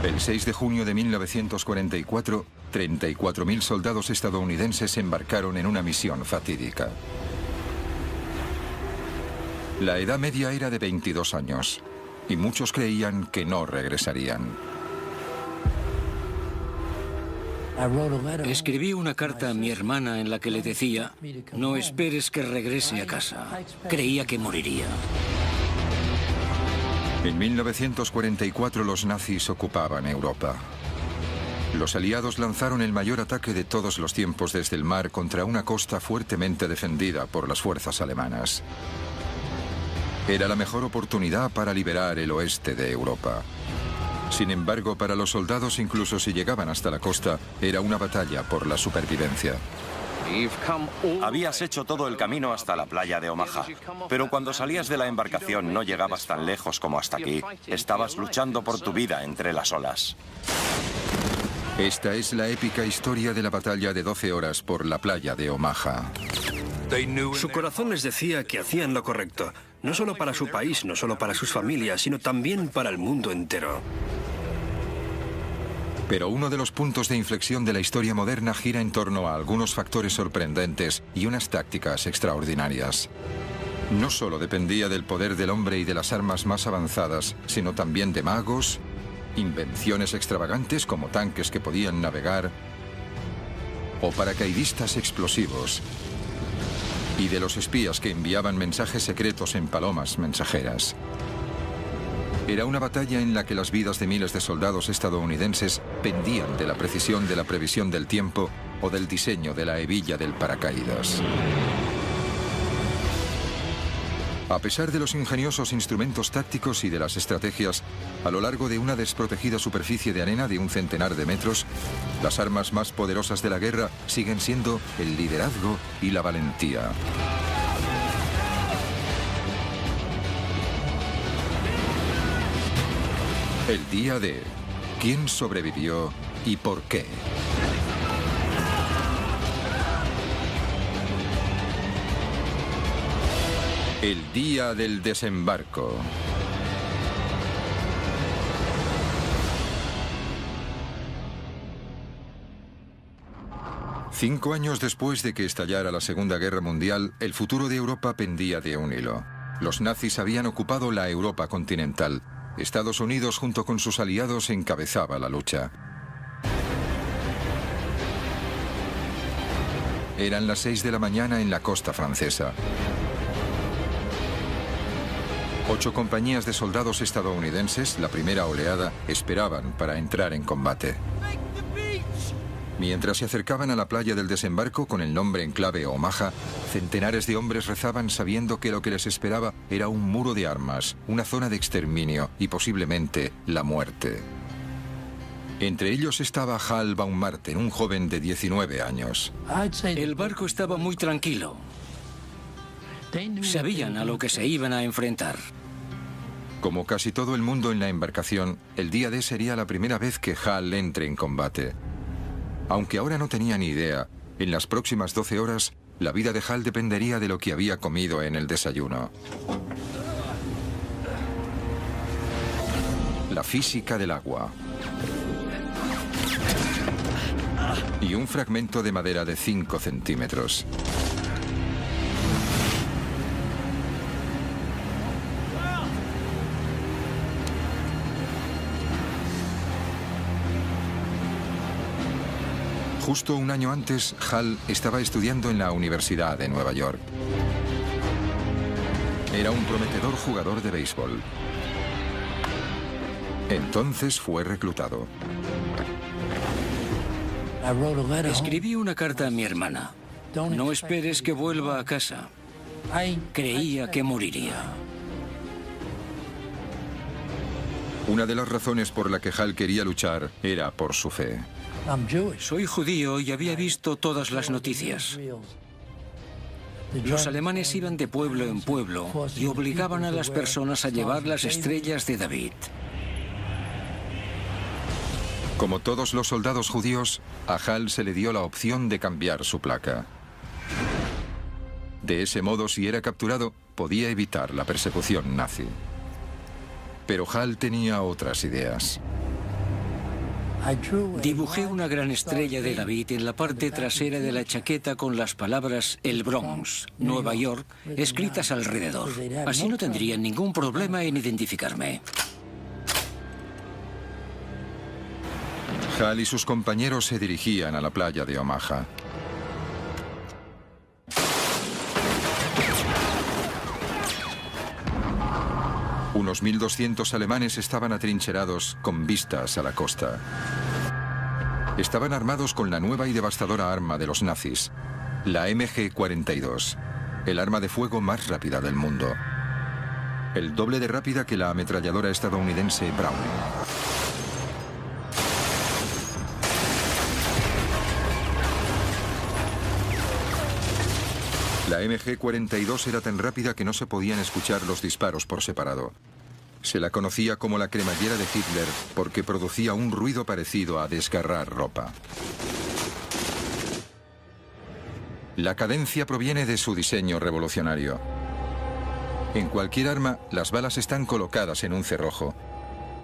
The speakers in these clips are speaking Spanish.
El 6 de junio de 1944, 34.000 soldados estadounidenses embarcaron en una misión fatídica. La edad media era de 22 años y muchos creían que no regresarían. Escribí una carta a mi hermana en la que le decía: no esperes que regrese a casa. Creía que moriría. En 1944 los nazis ocupaban Europa. Los aliados lanzaron el mayor ataque de todos los tiempos desde el mar contra una costa fuertemente defendida por las fuerzas alemanas. Era la mejor oportunidad para liberar el oeste de Europa. Sin embargo, para los soldados, incluso si llegaban hasta la costa, era una batalla por la supervivencia. Habías hecho todo el camino hasta la playa de Omaha, pero cuando salías de la embarcación no llegabas tan lejos como hasta aquí. Estabas luchando por tu vida entre las olas. Esta es la épica historia de la batalla de 12 horas por la playa de Omaha. Su corazón les decía que hacían lo correcto, no solo para su país, no solo para sus familias, sino también para el mundo entero. Pero uno de los puntos de inflexión de la historia moderna gira en torno a algunos factores sorprendentes y unas tácticas extraordinarias. No solo dependía del poder del hombre y de las armas más avanzadas, sino también de magos, invenciones extravagantes como tanques que podían navegar o paracaidistas explosivos, y de los espías que enviaban mensajes secretos en palomas mensajeras. Era una batalla en la que las vidas de miles de soldados estadounidenses pendían de la precisión de la previsión del tiempo o del diseño de la hebilla del paracaídas. A pesar de los ingeniosos instrumentos tácticos y de las estrategias, a lo largo de una desprotegida superficie de arena de un centenar de metros, las armas más poderosas de la guerra siguen siendo el liderazgo y la valentía. El día de ¿quién sobrevivió y por qué? El día del desembarco. Cinco años después de que estallara la Segunda Guerra Mundial, el futuro de Europa pendía de un hilo. Los nazis habían ocupado la Europa continental. Estados Unidos, junto con sus aliados, encabezaba la lucha. Eran las 6 de la mañana en la costa francesa. 8 compañías de soldados estadounidenses, la primera oleada, esperaban para entrar en combate. Mientras se acercaban a la playa del desembarco con el nombre en clave Omaha, centenares de hombres rezaban sabiendo que lo que les esperaba era un muro de armas, una zona de exterminio y posiblemente la muerte. Entre ellos estaba Hal Baumgarten, un joven de 19 años. El barco estaba muy tranquilo. Sabían a lo que se iban a enfrentar. Como casi todo el mundo en la embarcación, el día D sería la primera vez que Hal entre en combate. Aunque ahora no tenía ni idea, en las próximas 12 horas, la vida de Hal dependería de lo que había comido en el desayuno. La física del agua. Y un fragmento de madera de 5 centímetros. Justo un año antes, Hal estaba estudiando en la Universidad de Nueva York. Era un prometedor jugador de béisbol. Entonces fue reclutado. Escribí una carta a mi hermana. No esperes que vuelva a casa. Creía que moriría. Una de las razones por la que Hal quería luchar era por su fe. Soy judío y había visto todas las noticias. Los alemanes iban de pueblo en pueblo y obligaban a las personas a llevar las estrellas de David. Como todos los soldados judíos, a Hal se le dio la opción de cambiar su placa. De ese modo, si era capturado, podía evitar la persecución nazi. Pero Hal tenía otras ideas. Dibujé una gran estrella de David en la parte trasera de la chaqueta con las palabras El Bronx, Nueva York, escritas alrededor. Así no tendrían ningún problema en identificarme. Hal y sus compañeros se dirigían a la playa de Omaha. Unos 1.200 alemanes estaban atrincherados con vistas a la costa. Estaban armados con la nueva y devastadora arma de los nazis, la MG-42, el arma de fuego más rápida del mundo. El doble de rápida que la ametralladora estadounidense Browning. La MG-42 era tan rápida que no se podían escuchar los disparos por separado. Se la conocía como la cremallera de Hitler porque producía un ruido parecido a desgarrar ropa. La cadencia proviene de su diseño revolucionario. En cualquier arma, las balas están colocadas en un cerrojo.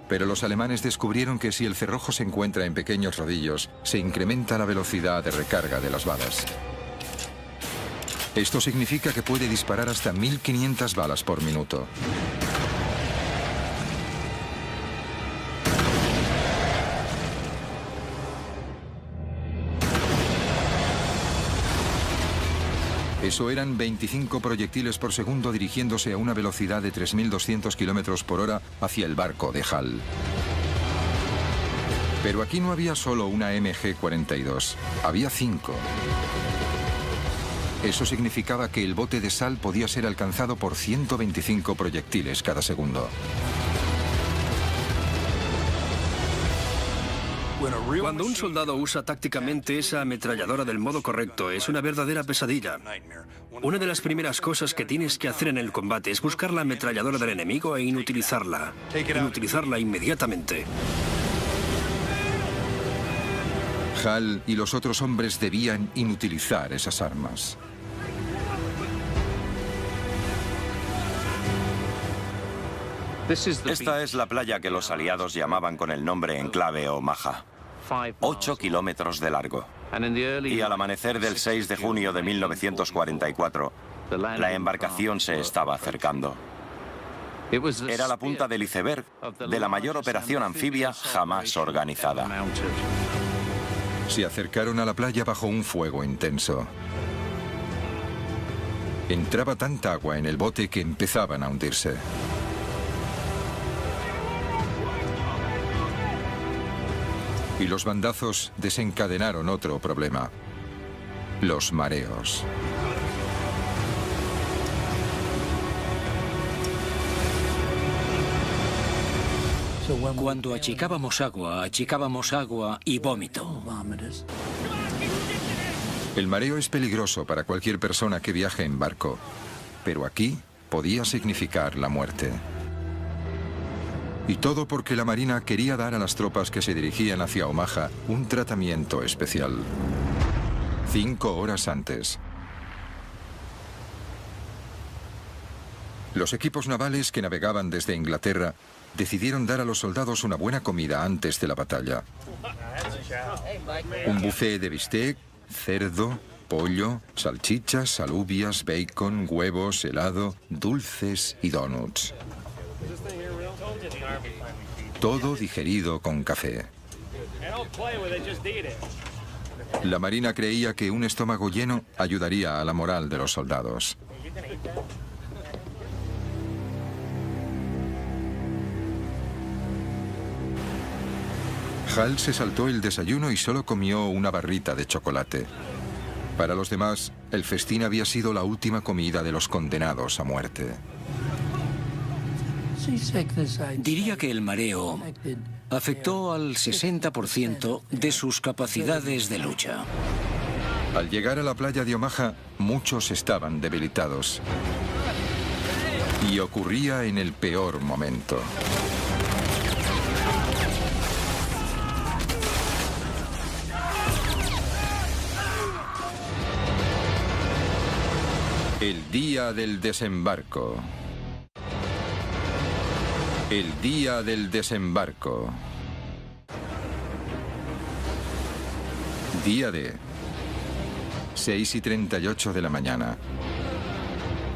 Pero los alemanes descubrieron que si el cerrojo se encuentra en pequeños rodillos, se incrementa la velocidad de recarga de las balas. Esto significa que puede disparar hasta 1.500 balas por minuto. Eso eran 25 proyectiles por segundo dirigiéndose a una velocidad de 3.200 kilómetros por hora hacia el barco de Hal. Pero aquí no había solo una MG-42, había 5. Eso significaba que el bote de sal podía ser alcanzado por 125 proyectiles cada segundo. Cuando un soldado usa tácticamente esa ametralladora del modo correcto, es una verdadera pesadilla. Una de las primeras cosas que tienes que hacer en el combate es buscar la ametralladora del enemigo e inutilizarla. Inutilizarla inmediatamente. Hal y los otros hombres debían inutilizar esas armas. Esta es la playa que los aliados llamaban con el nombre en clave Omaha. 8 kilómetros de largo. Y al amanecer del 6 de junio de 1944, la embarcación se estaba acercando. Era la punta del iceberg de la mayor operación anfibia jamás organizada. Se acercaron a la playa bajo un fuego intenso. Entraba tanta agua en el bote que empezaban a hundirse. Y los bandazos desencadenaron otro problema: los mareos. Cuando achicábamos agua y vómito. El mareo es peligroso para cualquier persona que viaje en barco, pero aquí podía significar la muerte. Y todo porque la Marina quería dar a las tropas que se dirigían hacia Omaha un tratamiento especial. 5 horas antes. Los equipos navales que navegaban desde Inglaterra decidieron dar a los soldados una buena comida antes de la batalla. Un buffet de bistec, cerdo, pollo, salchichas, alubias, bacon, huevos, helado, dulces y donuts. Todo digerido con café. La Marina creía que un estómago lleno ayudaría a la moral de los soldados. Hal se saltó el desayuno y solo comió una barrita de chocolate. Para los demás, el festín había sido la última comida de los condenados a muerte. Diría que el mareo afectó al 60% de sus capacidades de lucha. Al llegar a la playa de Omaha, muchos estaban debilitados. Y ocurría en el peor momento. El día del desembarco. El día del desembarco. Día D. 6:38 de la mañana.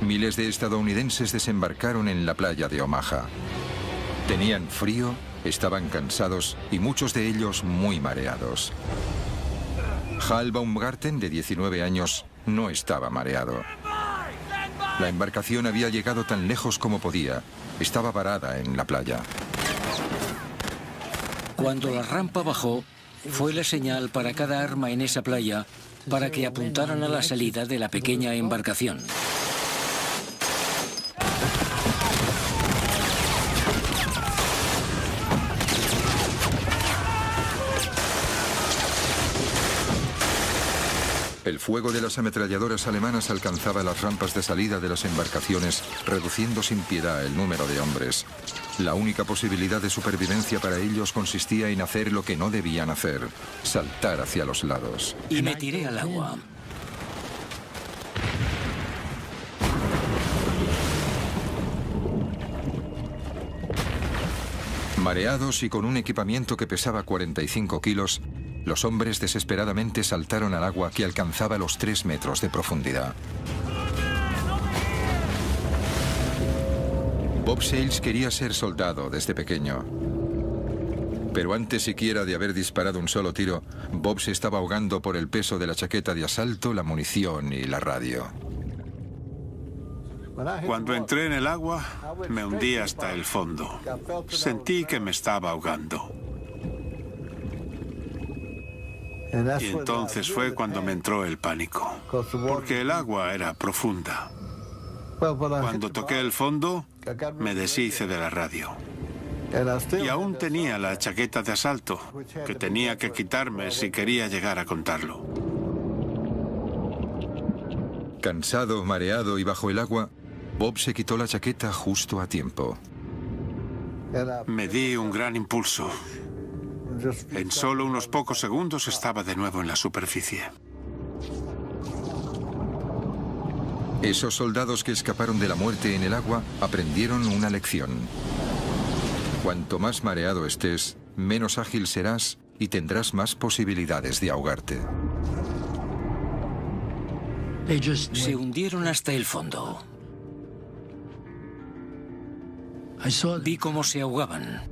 Miles de estadounidenses desembarcaron en la playa de Omaha. Tenían frío, estaban cansados y muchos de ellos muy mareados. Hal Baumgarten, de 19 años, no estaba mareado. La embarcación había llegado tan lejos como podía. Estaba varada en la playa. Cuando la rampa bajó, fue la señal para cada arma en esa playa para que apuntaran a la salida de la pequeña embarcación. El fuego de las ametralladoras alemanas alcanzaba las rampas de salida de las embarcaciones, reduciendo sin piedad el número de hombres. La única posibilidad de supervivencia para ellos consistía en hacer lo que no debían hacer: saltar hacia los lados. Y me tiré al agua. Mareados y con un equipamiento que pesaba 45 kilos, los hombres desesperadamente saltaron al agua que alcanzaba los 3 metros de profundidad. Bob Sales quería ser soldado desde pequeño. Pero antes siquiera de haber disparado un solo tiro, Bob se estaba ahogando por el peso de la chaqueta de asalto, la munición y la radio. Cuando entré en el agua, me hundí hasta el fondo. Sentí que me estaba ahogando. Y entonces fue cuando me entró el pánico, porque el agua era profunda. Cuando toqué el fondo, me deshice de la radio. Y aún tenía la chaqueta de asalto, que tenía que quitarme si quería llegar a contarlo. Cansado, mareado y bajo el agua, Bob se quitó la chaqueta justo a tiempo. Me di un gran impulso. En solo unos pocos segundos estaba de nuevo en la superficie. Esos soldados que escaparon de la muerte en el agua aprendieron una lección. Cuanto más mareado estés, menos ágil serás y tendrás más posibilidades de ahogarte. Se hundieron hasta el fondo. Vi cómo se ahogaban.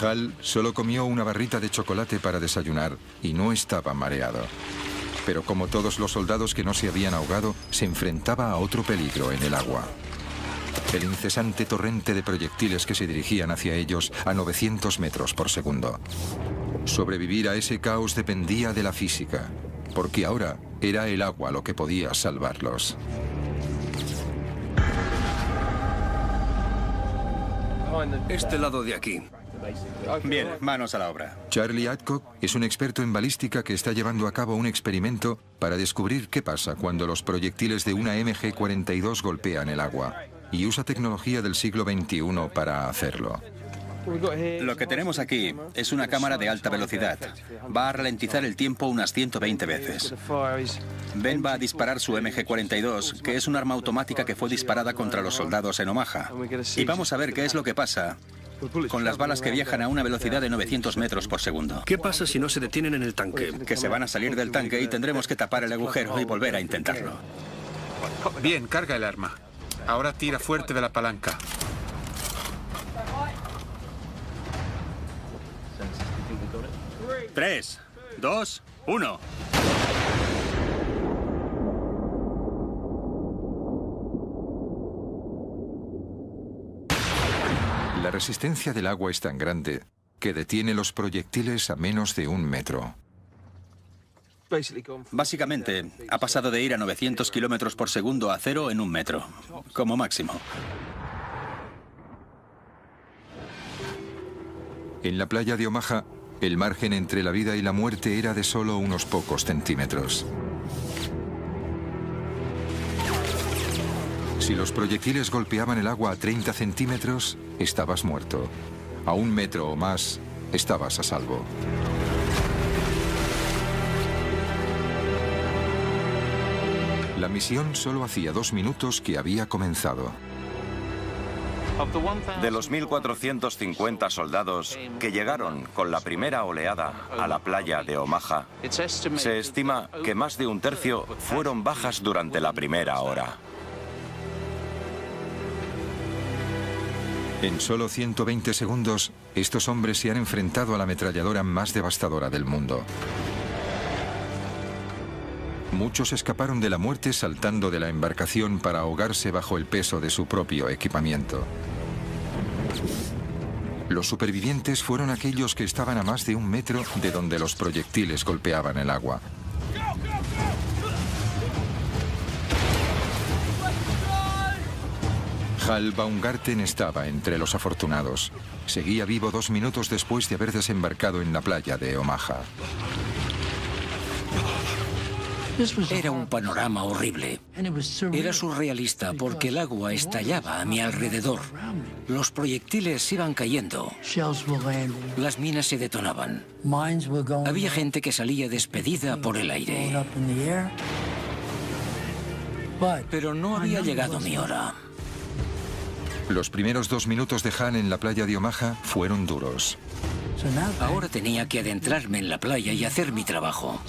Hal solo comió una barrita de chocolate para desayunar y no estaba mareado. Pero como todos los soldados que no se habían ahogado, se enfrentaba a otro peligro en el agua. El incesante torrente de proyectiles que se dirigían hacia ellos a 900 metros por segundo. Sobrevivir a ese caos dependía de la física, porque ahora era el agua lo que podía salvarlos. Este lado de aquí. Bien, manos a la obra. Charlie Adcock es un experto en balística que está llevando a cabo un experimento para descubrir qué pasa cuando los proyectiles de una MG-42 golpean el agua, y usa tecnología del siglo XXI para hacerlo. Lo que tenemos aquí es una cámara de alta velocidad. Va a ralentizar el tiempo unas 120 veces. Ben va a disparar su MG-42, que es un arma automática que fue disparada contra los soldados en Omaha. Y vamos a ver qué es lo que pasa con las balas que viajan a una velocidad de 900 metros por segundo. ¿Qué pasa si no se detienen en el tanque? Que se van a salir del tanque y tendremos que tapar el agujero y volver a intentarlo. Bien, carga el arma. Ahora tira fuerte de la palanca. Tres, 2, 1. La resistencia del agua es tan grande que detiene los proyectiles a menos de 1 metro. Básicamente, ha pasado de ir a 900 kilómetros por segundo a 0 en 1 metro, como máximo. En la playa de Omaha, el margen entre la vida y la muerte era de solo unos pocos centímetros. Si los proyectiles golpeaban el agua a 30 centímetros, estabas muerto. A 1 metro o más, estabas a salvo. La misión solo hacía 2 minutos que había comenzado. De los 1.450 soldados que llegaron con la primera oleada a la playa de Omaha, se estima que más de un tercio fueron bajas durante la primera hora. En solo 120 segundos, estos hombres se han enfrentado a la ametralladora más devastadora del mundo. Muchos escaparon de la muerte saltando de la embarcación para ahogarse bajo el peso de su propio equipamiento. Los supervivientes fueron aquellos que estaban a más de 1 metro de donde los proyectiles golpeaban el agua. Hal Baumgarten estaba entre los afortunados. Seguía vivo 2 minutos después de haber desembarcado en la playa de Omaha. Era un panorama horrible. Era surrealista porque el agua estallaba a mi alrededor. Los proyectiles iban cayendo. Las minas se detonaban. Había gente que salía despedida por el aire. Pero no había llegado mi hora. Los primeros 2 minutos de Han en la playa de Omaha fueron duros. Ahora tenía que adentrarme en la playa y hacer mi trabajo.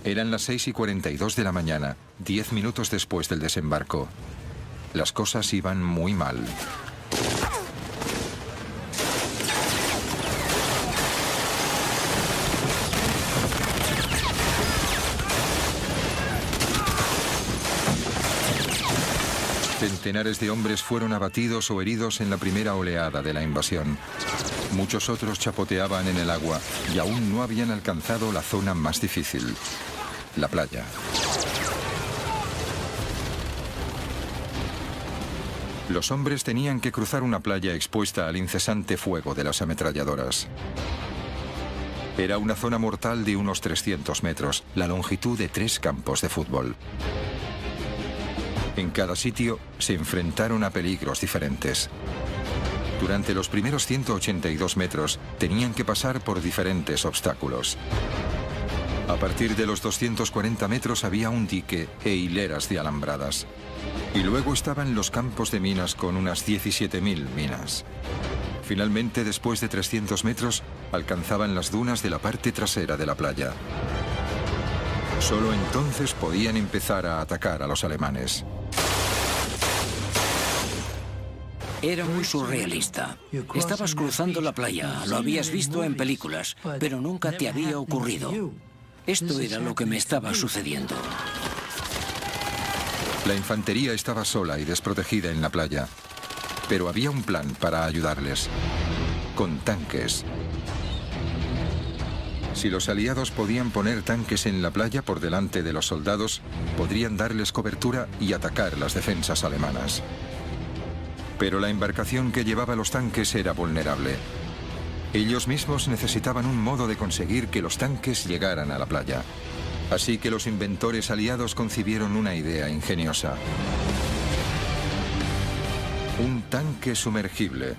Eran las 6:42 de la mañana, 10 minutos después del desembarco. Las cosas iban muy mal. Centenares de hombres fueron abatidos o heridos en la primera oleada de la invasión. Muchos otros chapoteaban en el agua y aún no habían alcanzado la zona más difícil, la playa. Los hombres tenían que cruzar una playa expuesta al incesante fuego de las ametralladoras. Era una zona mortal de unos 300 metros, la longitud de 3 campos de fútbol. En cada sitio se enfrentaron a peligros diferentes. Durante los primeros 182 metros tenían que pasar por diferentes obstáculos. A partir de los 240 metros había un dique e hileras de alambradas. Y luego estaban los campos de minas con unas 17.000 minas. Finalmente, después de 300 metros, alcanzaban las dunas de la parte trasera de la playa. Solo entonces podían empezar a atacar a los alemanes. Era muy surrealista. Estabas cruzando la playa, lo habías visto en películas, pero nunca te había ocurrido. Esto era lo que me estaba sucediendo. La infantería estaba sola y desprotegida en la playa, pero había un plan para ayudarles, con tanques. Si los aliados podían poner tanques en la playa por delante de los soldados, podrían darles cobertura y atacar las defensas alemanas. Pero la embarcación que llevaba los tanques era vulnerable. Ellos mismos necesitaban un modo de conseguir que los tanques llegaran a la playa. Así que los inventores aliados concibieron una idea ingeniosa. Un tanque sumergible,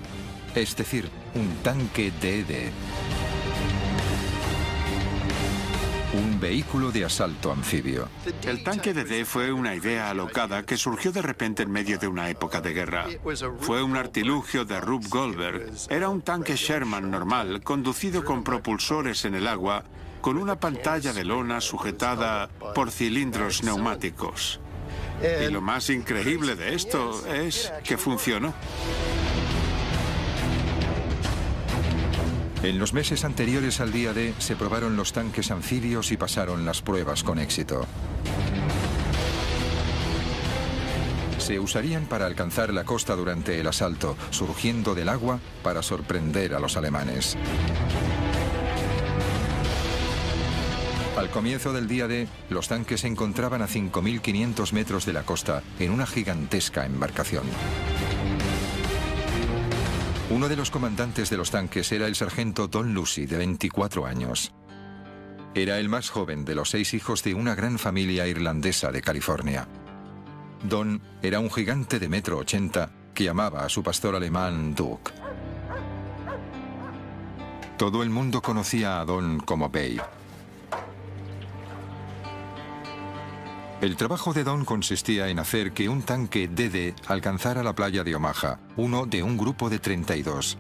es decir, un tanque DD. Un vehículo de asalto anfibio. El tanque DD fue una idea alocada que surgió de repente en medio de una época de guerra. Fue un artilugio de Rube Goldberg. Era un tanque Sherman normal, conducido con propulsores en el agua, con una pantalla de lona sujetada por cilindros neumáticos. Y lo más increíble de esto es que funcionó. En los meses anteriores al día D se probaron los tanques anfibios y pasaron las pruebas con éxito. Se usarían para alcanzar la costa durante el asalto, surgiendo del agua para sorprender a los alemanes. Al comienzo del día D, los tanques se encontraban a 5.500 metros de la costa, en una gigantesca embarcación. Uno de los comandantes de los tanques era el sargento Don Lucy, de 24 años. Era el más joven de los 6 hijos de una gran familia irlandesa de California. Don era un gigante de 1,80 m que amaba a su pastor alemán Duke. Todo el mundo conocía a Don como Babe. El trabajo de Don consistía en hacer que un tanque DD alcanzara la playa de Omaha, uno de un grupo de 32.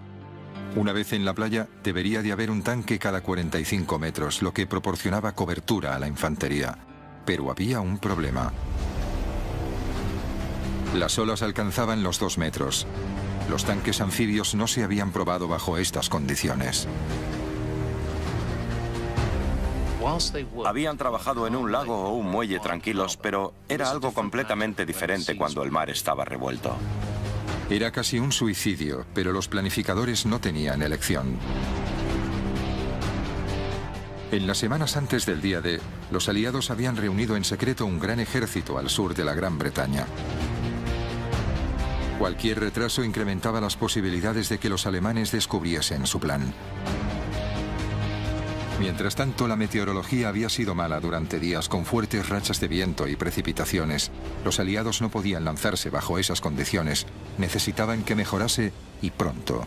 Una vez en la playa, debería de haber un tanque cada 45 metros, lo que proporcionaba cobertura a la infantería. Pero había un problema. Las olas alcanzaban los 2 metros. Los tanques anfibios no se habían probado bajo estas condiciones. Habían trabajado en un lago o un muelle tranquilos, pero era algo completamente diferente cuando el mar estaba revuelto. Era casi un suicidio, pero los planificadores no tenían elección. En las semanas antes del día D, los aliados habían reunido en secreto un gran ejército al sur de la Gran Bretaña. Cualquier retraso incrementaba las posibilidades de que los alemanes descubriesen su plan. Mientras tanto, la meteorología había sido mala durante días con fuertes rachas de viento y precipitaciones. Los aliados no podían lanzarse bajo esas condiciones. Necesitaban que mejorase y pronto.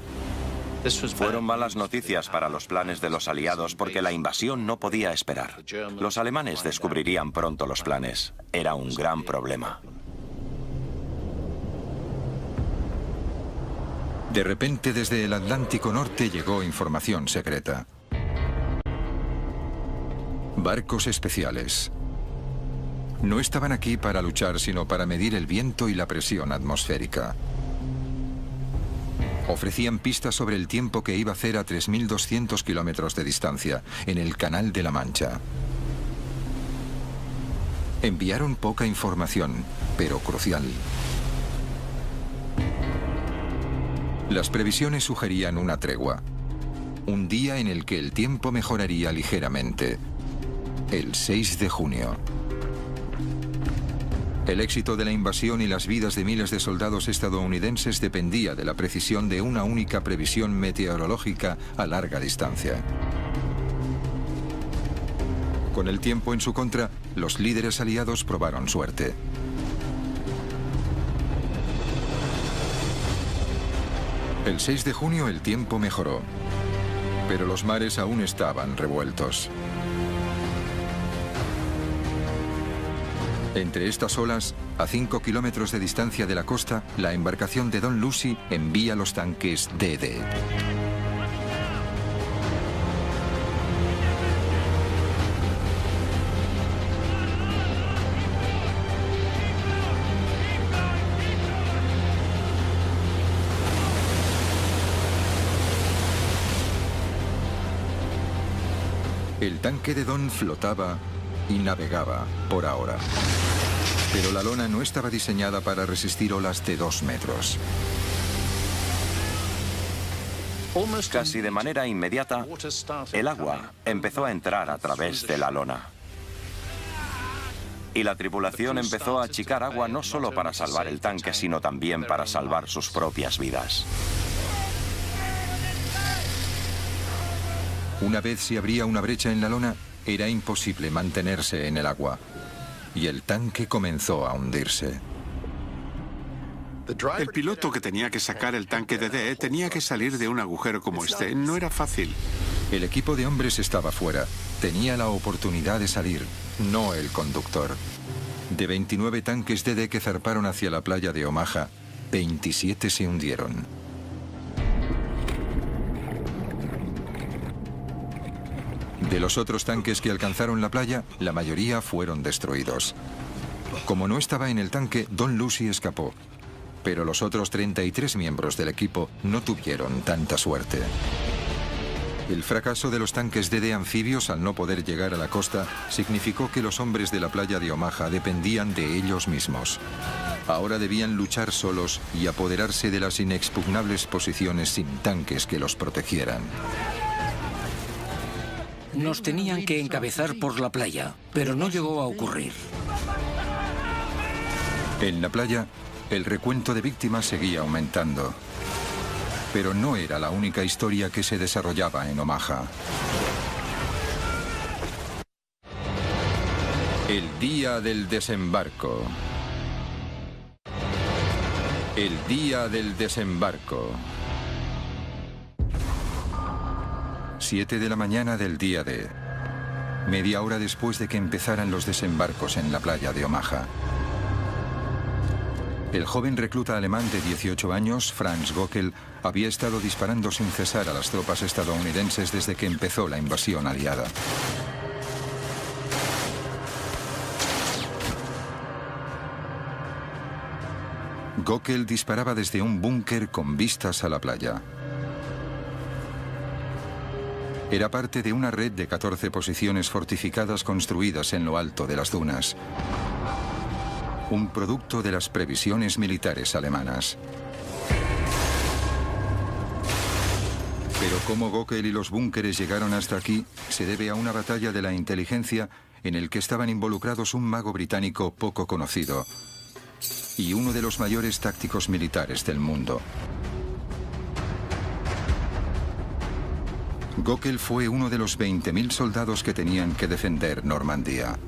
Fueron malas noticias para los planes de los aliados porque la invasión no podía esperar. Los alemanes descubrirían pronto los planes. Era un gran problema. De repente, desde el Atlántico Norte llegó información secreta. Barcos especiales. No estaban aquí para luchar, sino para medir el viento y la presión atmosférica. Ofrecían pistas sobre el tiempo que iba a hacer a 3.200 kilómetros de distancia, en el Canal de la Mancha. Enviaron poca información, pero crucial. Las previsiones sugerían una tregua. Un día en el que el tiempo mejoraría ligeramente. El 6 de junio. El éxito de la invasión y las vidas de miles de soldados estadounidenses dependía de la precisión de una única previsión meteorológica a larga distancia. Con el tiempo en su contra, los líderes aliados probaron suerte. El 6 de junio el tiempo mejoró, pero los mares aún estaban revueltos. Entre estas olas, a 5 kilómetros de distancia de la costa, la embarcación de Don Lucy envía los tanques DD. El tanque de Don flotaba y navegaba por ahora. Pero la lona no estaba diseñada para resistir olas de 2 metros. Casi de manera inmediata, el agua empezó a entrar a través de la lona. Y la tripulación empezó a achicar agua no solo para salvar el tanque, sino también para salvar sus propias vidas. Una vez se abría una brecha en la lona, era imposible mantenerse en el agua. Y el tanque comenzó a hundirse. El piloto que tenía que sacar el tanque DD tenía que salir de un agujero como este. No era fácil. El equipo de hombres estaba fuera. Tenía la oportunidad de salir, no el conductor. De 29 tanques DD que zarparon hacia la playa de Omaha, 27 se hundieron. De los otros tanques que alcanzaron la playa, la mayoría fueron destruidos. Como no estaba en el tanque, Don Lucy escapó. Pero los otros 33 miembros del equipo no tuvieron tanta suerte. El fracaso de los tanques DD anfibios al no poder llegar a la costa significó que los hombres de la playa de Omaha dependían de ellos mismos. Ahora debían luchar solos y apoderarse de las inexpugnables posiciones sin tanques que los protegieran. Nos tenían que encabezar por la playa, pero no llegó a ocurrir. En la playa, el recuento de víctimas seguía aumentando. Pero no era la única historia que se desarrollaba en Omaha. El día del desembarco. El día del desembarco. 7 de la mañana del día D. media hora después de que empezaran los desembarcos en la playa de Omaha. El joven recluta alemán de 18 años, Franz Göckel, había estado disparando sin cesar a las tropas estadounidenses desde que empezó la invasión aliada. Göckel disparaba desde un búnker con vistas a la playa. Era parte de una red de 14 posiciones fortificadas construidas en lo alto de las dunas. Un producto de las previsiones militares alemanas. Pero cómo Göckel y los búnkeres llegaron hasta aquí se debe a una batalla de la inteligencia en el que estaban involucrados un mago británico poco conocido y uno de los mayores tácticos militares del mundo. Göckel fue uno de los 20.000 soldados que tenían que defender Normandía.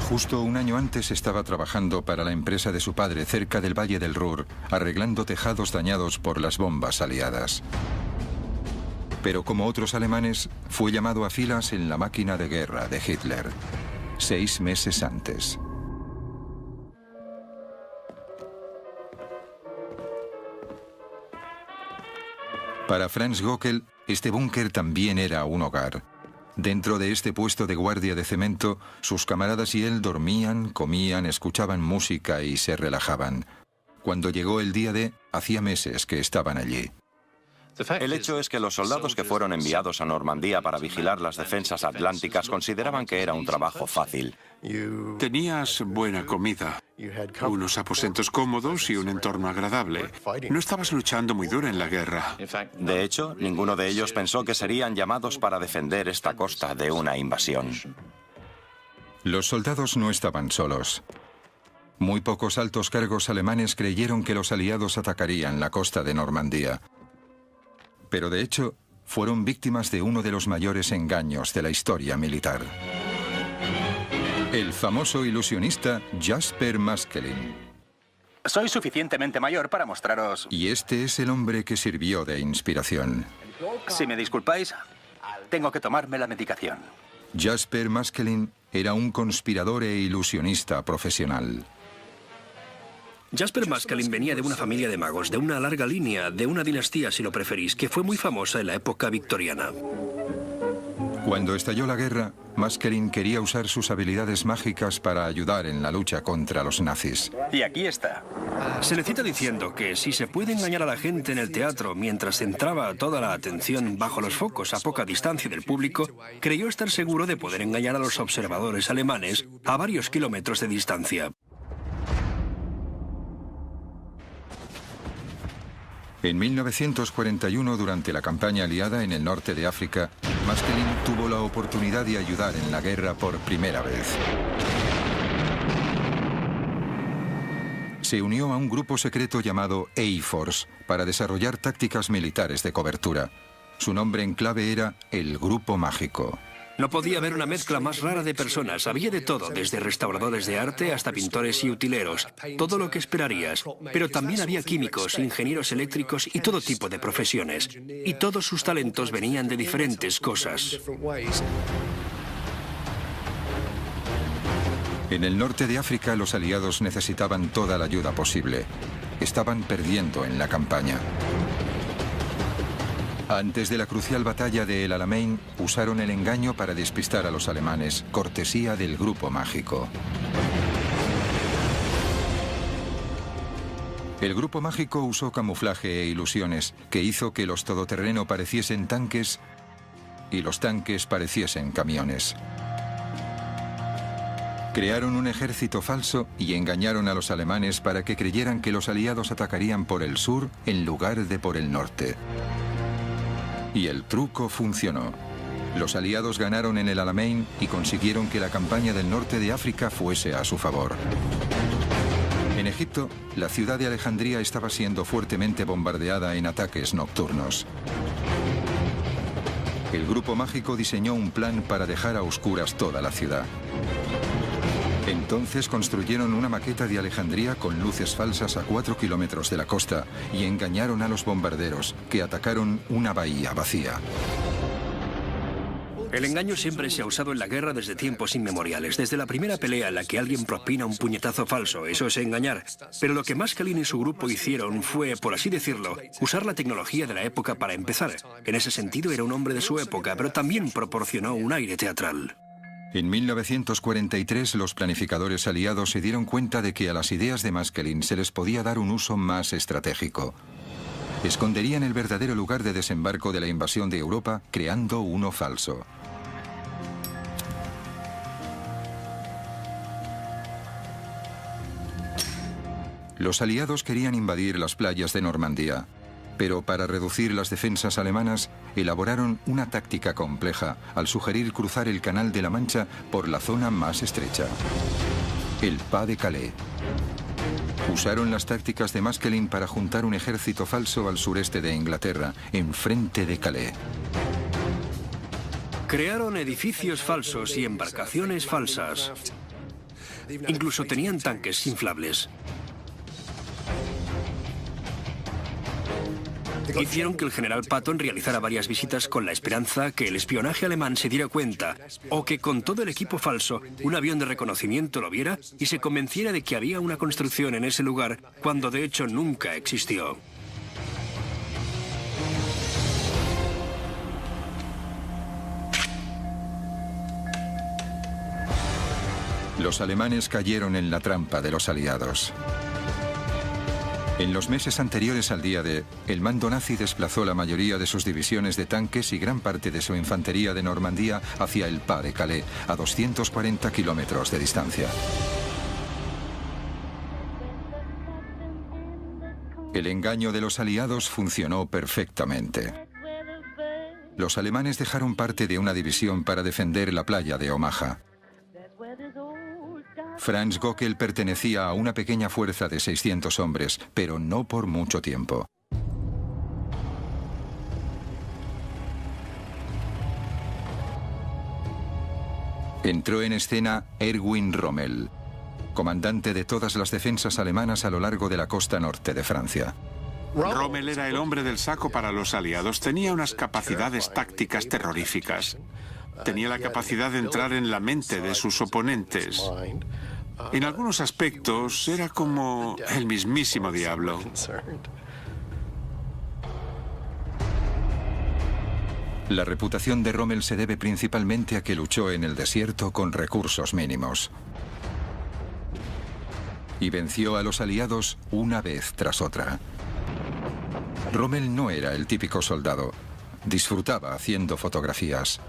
Justo un año antes estaba trabajando para la empresa de su padre cerca del Valle del Ruhr, arreglando tejados dañados por las bombas aliadas. Pero como otros alemanes, fue llamado a filas en la máquina de guerra de Hitler, 6 meses antes. Para Franz Göckel, este búnker también era un hogar. Dentro de este puesto de guardia de cemento, sus camaradas y él dormían, comían, escuchaban música y se relajaban. Cuando llegó el día D, hacía meses que estaban allí. El hecho es que los soldados que fueron enviados a Normandía para vigilar las defensas atlánticas consideraban que era un trabajo fácil. Tenías buena comida, unos aposentos cómodos y un entorno agradable. No estabas luchando muy duro en la guerra. De hecho, ninguno de ellos pensó que serían llamados para defender esta costa de una invasión. Los soldados no estaban solos. Muy pocos altos cargos alemanes creyeron que los aliados atacarían la costa de Normandía. Pero de hecho, fueron víctimas de uno de los mayores engaños de la historia militar. El famoso ilusionista Jasper Maskelyne. Soy suficientemente mayor para mostraros... Y este es el hombre que sirvió de inspiración. Si me disculpáis, tengo que tomarme la medicación. Jasper Maskelyne era un conspirador e ilusionista profesional. Jasper Maskelyne venía de una familia de magos, de una larga línea, de una dinastía, si lo preferís, que fue muy famosa en la época victoriana. Cuando estalló la guerra, Maskelyne quería usar sus habilidades mágicas para ayudar en la lucha contra los nazis. Y aquí está. Se le cita diciendo que si se puede engañar a la gente en el teatro mientras centraba toda la atención bajo los focos a poca distancia del público, creyó estar seguro de poder engañar a los observadores alemanes a varios kilómetros de distancia. En 1941, durante la campaña aliada en el norte de África, Maskelyne tuvo la oportunidad de ayudar en la guerra por primera vez. Se unió a un grupo secreto llamado A-Force para desarrollar tácticas militares de cobertura. Su nombre en clave era el Grupo Mágico. No podía haber una mezcla más rara de personas. Había de todo, desde restauradores de arte hasta pintores y utileros. Todo lo que esperarías. Pero también había químicos, ingenieros eléctricos y todo tipo de profesiones. Y todos sus talentos venían de diferentes cosas. En el norte de África, los aliados necesitaban toda la ayuda posible. Estaban perdiendo en la campaña. Antes de la crucial batalla de El Alamein, usaron el engaño para despistar a los alemanes, cortesía del Grupo Mágico. El Grupo Mágico usó camuflaje e ilusiones, que hizo que los todoterreno pareciesen tanques y los tanques pareciesen camiones. Crearon un ejército falso y engañaron a los alemanes para que creyeran que los aliados atacarían por el sur en lugar de por el norte. Y el truco funcionó. Los aliados ganaron en el Alamein y consiguieron que la campaña del norte de África fuese a su favor. En Egipto, la ciudad de Alejandría estaba siendo fuertemente bombardeada en ataques nocturnos. El Grupo Mágico diseñó un plan para dejar a oscuras toda la ciudad. Entonces construyeron una maqueta de Alejandría con luces falsas a 4 kilómetros de la costa y engañaron a los bombarderos, que atacaron una bahía vacía. El engaño siempre se ha usado en la guerra desde tiempos inmemoriales. Desde la primera pelea en la que alguien propina un puñetazo falso, eso es engañar. Pero lo que Maskelyne y su grupo hicieron fue, por así decirlo, usar la tecnología de la época para empezar. En ese sentido era un hombre de su época, pero también proporcionó un aire teatral. En 1943, los planificadores aliados se dieron cuenta de que a las ideas de Maskelyne se les podía dar un uso más estratégico. Esconderían el verdadero lugar de desembarco de la invasión de Europa, creando uno falso. Los aliados querían invadir las playas de Normandía, pero para reducir las defensas alemanas elaboraron una táctica compleja al sugerir cruzar el Canal de la Mancha por la zona más estrecha, el Pas de Calais. Usaron las tácticas de Maskelyne para juntar un ejército falso al sureste de Inglaterra, enfrente de Calais. Crearon edificios falsos y embarcaciones falsas. Incluso tenían tanques inflables. Hicieron que el general Patton realizara varias visitas con la esperanza que el espionaje alemán se diera cuenta, o que con todo el equipo falso, un avión de reconocimiento lo viera y se convenciera de que había una construcción en ese lugar, cuando de hecho nunca existió. Los alemanes cayeron en la trampa de los aliados. En los meses anteriores al día D, el mando nazi desplazó la mayoría de sus divisiones de tanques y gran parte de su infantería de Normandía hacia el Pas de Calais, a 240 kilómetros de distancia. El engaño de los aliados funcionó perfectamente. Los alemanes dejaron parte de una división para defender la playa de Omaha. Franz Gockel pertenecía a una pequeña fuerza de 600 hombres, pero no por mucho tiempo. Entró en escena Erwin Rommel, comandante de todas las defensas alemanas a lo largo de la costa norte de Francia. Rommel era el hombre del saco para los aliados. Tenía unas capacidades tácticas terroríficas. Tenía la capacidad de entrar en la mente de sus oponentes. En algunos aspectos era como el mismísimo diablo. La reputación de Rommel se debe principalmente a que luchó en el desierto con recursos mínimos. Y venció a los aliados una vez tras otra. Rommel no era el típico soldado. Disfrutaba haciendo fotografías.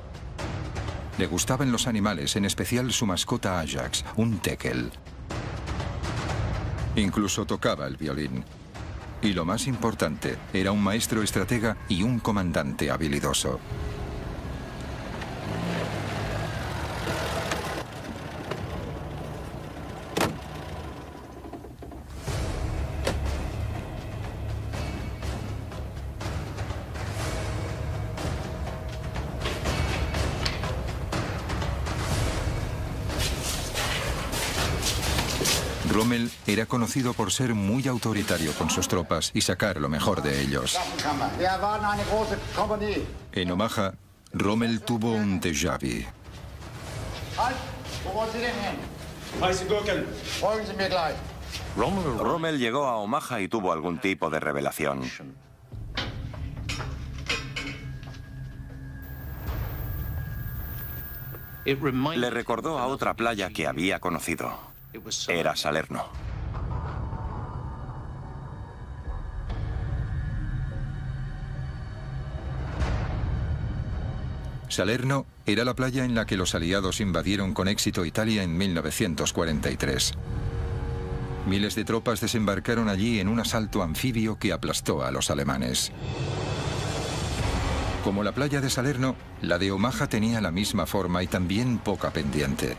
Le gustaban los animales, en especial su mascota Ajax, un teckel. Incluso tocaba el violín. Y lo más importante, era un maestro estratega y un comandante habilidoso. Rommel era conocido por ser muy autoritario con sus tropas y sacar lo mejor de ellos. En Omaha, Rommel tuvo un déjà vu. Rommel llegó a Omaha y tuvo algún tipo de revelación. Le recordó a otra playa que había conocido. Era Salerno. Salerno era la playa en la que los aliados invadieron con éxito Italia en 1943. Miles de tropas desembarcaron allí en un asalto anfibio que aplastó a los alemanes. Como la playa de Salerno, la de Omaha tenía la misma forma y también poca pendiente.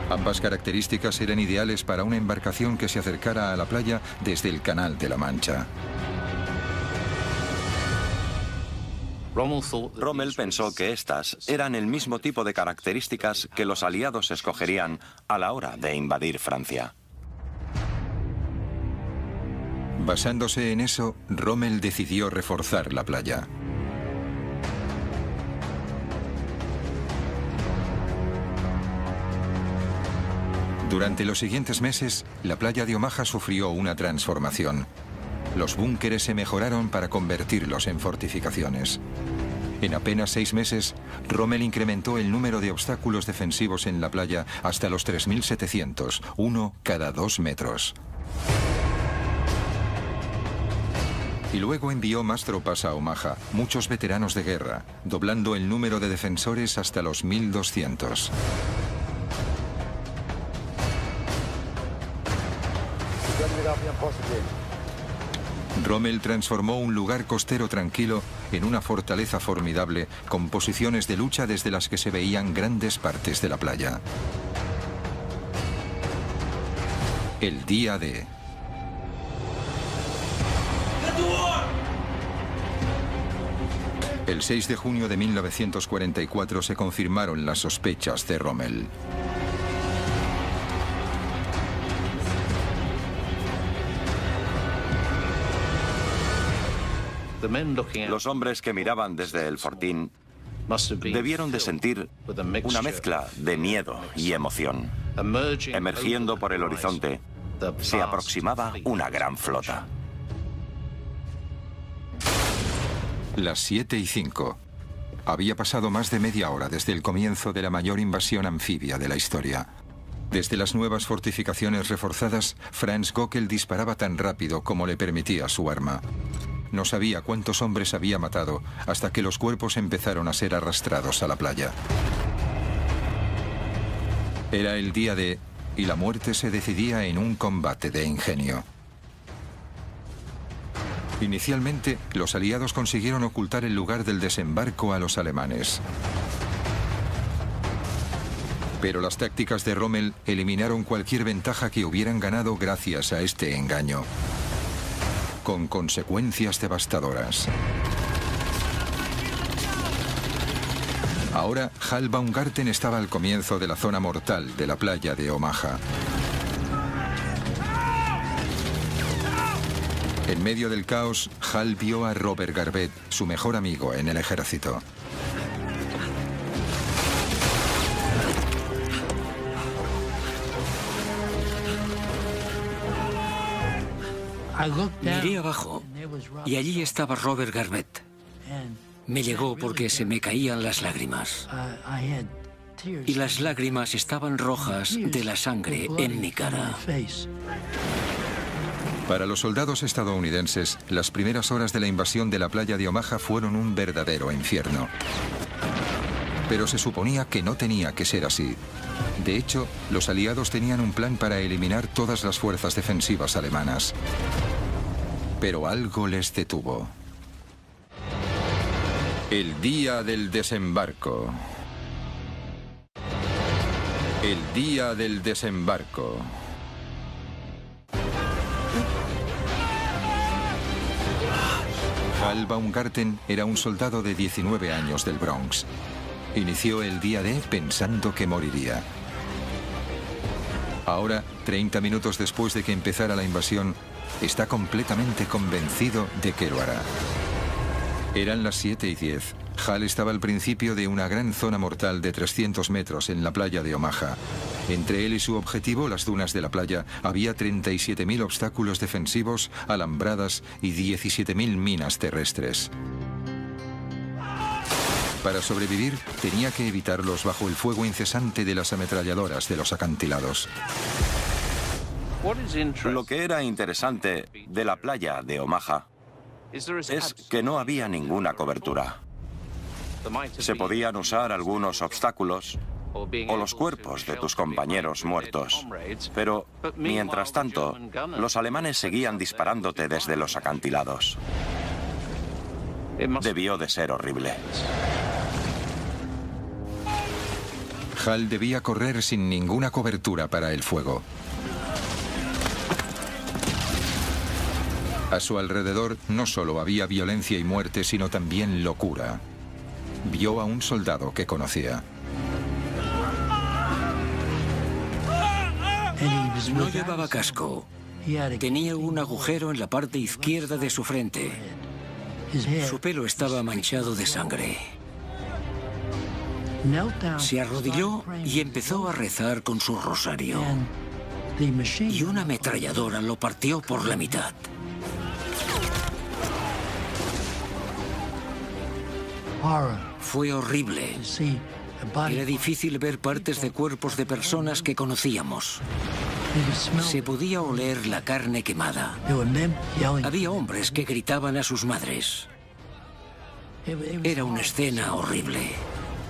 Ambas características eran ideales para una embarcación que se acercara a la playa desde el Canal de la Mancha. Rommel pensó que estas eran el mismo tipo de características que los aliados escogerían a la hora de invadir Francia. Basándose en eso, Rommel decidió reforzar la playa. Durante los siguientes meses, la playa de Omaha sufrió una transformación. Los búnkeres se mejoraron para convertirlos en fortificaciones. En apenas 6 meses, Rommel incrementó el número de obstáculos defensivos en la playa hasta los 3.700, uno cada 2 metros. Y luego envió más tropas a Omaha, muchos veteranos de guerra, doblando el número de defensores hasta los 1.200. Rommel transformó un lugar costero tranquilo en una fortaleza formidable con posiciones de lucha desde las que se veían grandes partes de la playa. El día D. El 6 de junio de 1944 se confirmaron las sospechas de Rommel. Los hombres que miraban desde el fortín debieron de sentir una mezcla de miedo y emoción. Emergiendo por el horizonte, se aproximaba una gran flota. Las 7:05. Había pasado más de media hora desde el comienzo de la mayor invasión anfibia de la historia. Desde las nuevas fortificaciones reforzadas, Franz Göckel disparaba tan rápido como le permitía su arma. No sabía cuántos hombres había matado hasta que los cuerpos empezaron a ser arrastrados a la playa. Era el día D y la muerte se decidía en un combate de ingenio. Inicialmente, los aliados consiguieron ocultar el lugar del desembarco a los alemanes. Pero las tácticas de Rommel eliminaron cualquier ventaja que hubieran ganado gracias a este engaño, con consecuencias devastadoras. Ahora, Hal Baumgarten estaba al comienzo de la zona mortal de la playa de Omaha. En medio del caos, Hal vio a Robert Garvett, su mejor amigo en el ejército. Miré abajo y allí estaba Robert Garvett. Me llegó porque se me caían las lágrimas. Y las lágrimas estaban rojas de la sangre en mi cara. Para los soldados estadounidenses, las primeras horas de la invasión de la playa de Omaha fueron un verdadero infierno. Pero se suponía que no tenía que ser así. De hecho, los aliados tenían un plan para eliminar todas las fuerzas defensivas alemanas. Pero algo les detuvo. El día del desembarco. El día del desembarco. Hal Baumgarten era un soldado de 19 años del Bronx. Inició el día D pensando que moriría. Ahora, 30 minutos después de que empezara la invasión, está completamente convencido de que lo hará. Eran las 7:10. Hal estaba al principio de una gran zona mortal de 300 metros en la playa de Omaha. Entre él y su objetivo, las dunas de la playa, había 37.000 obstáculos defensivos, alambradas y 17.000 minas terrestres. Para sobrevivir, tenía que evitarlos bajo el fuego incesante de las ametralladoras de los acantilados. Lo que era interesante de la playa de Omaha es que no había ninguna cobertura. Se podían usar algunos obstáculos o los cuerpos de tus compañeros muertos. Pero, mientras tanto, los alemanes seguían disparándote desde los acantilados. Debió de ser horrible. Hal debía correr sin ninguna cobertura para el fuego. A su alrededor no solo había violencia y muerte, sino también locura. Vio a un soldado que conocía. No llevaba casco. Tenía un agujero en la parte izquierda de su frente. Su pelo estaba manchado de sangre. Se arrodilló y empezó a rezar con su rosario. y una ametralladora lo partió por la mitad. Fue horrible. Era difícil ver partes de cuerpos de personas que conocíamos. Se podía oler la carne quemada. Había hombres que gritaban a sus madres. Era una escena horrible.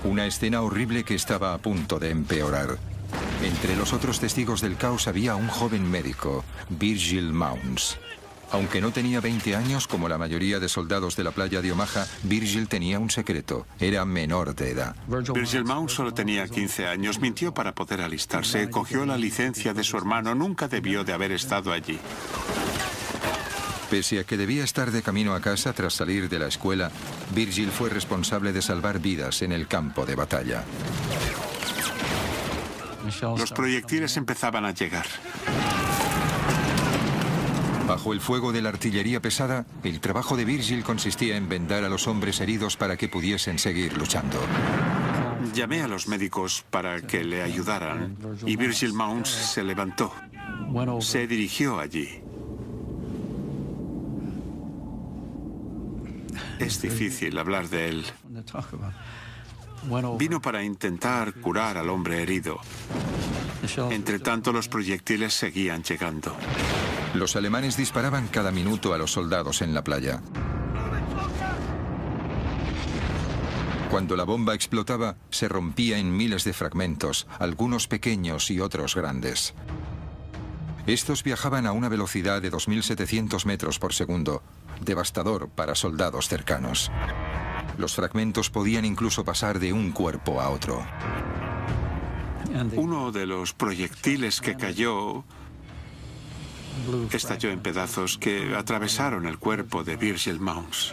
Una escena horrible que estaba a punto de empeorar. Entre los otros testigos del caos había un joven médico, Virgil Mounds. Aunque no tenía 20 años, como la mayoría de soldados de la playa de Omaha, Virgil tenía un secreto. Era menor de edad. Virgil Mounds solo tenía 15 años. Mintió para poder alistarse. Cogió la licencia de su hermano. Nunca debió de haber estado allí. Pese a que debía estar de camino a casa tras salir de la escuela, Virgil fue responsable de salvar vidas en el campo de batalla. Los proyectiles empezaban a llegar. Bajo el fuego de la artillería pesada, el trabajo de Virgil consistía en vendar a los hombres heridos para que pudiesen seguir luchando. Llamé a los médicos para que le ayudaran y Virgil Mounds se levantó. Se dirigió allí. Es difícil hablar de él. Vino para intentar curar al hombre herido. Entre tanto, los proyectiles seguían llegando. Los alemanes disparaban cada minuto a los soldados en la playa. Cuando la bomba explotaba, se rompía en miles de fragmentos, algunos pequeños y otros grandes. Estos viajaban a una velocidad de 2.700 metros por segundo, devastador para soldados cercanos. Los fragmentos podían incluso pasar de un cuerpo a otro. Uno de los proyectiles que cayó estalló en pedazos que atravesaron el cuerpo de Virgil Mounds.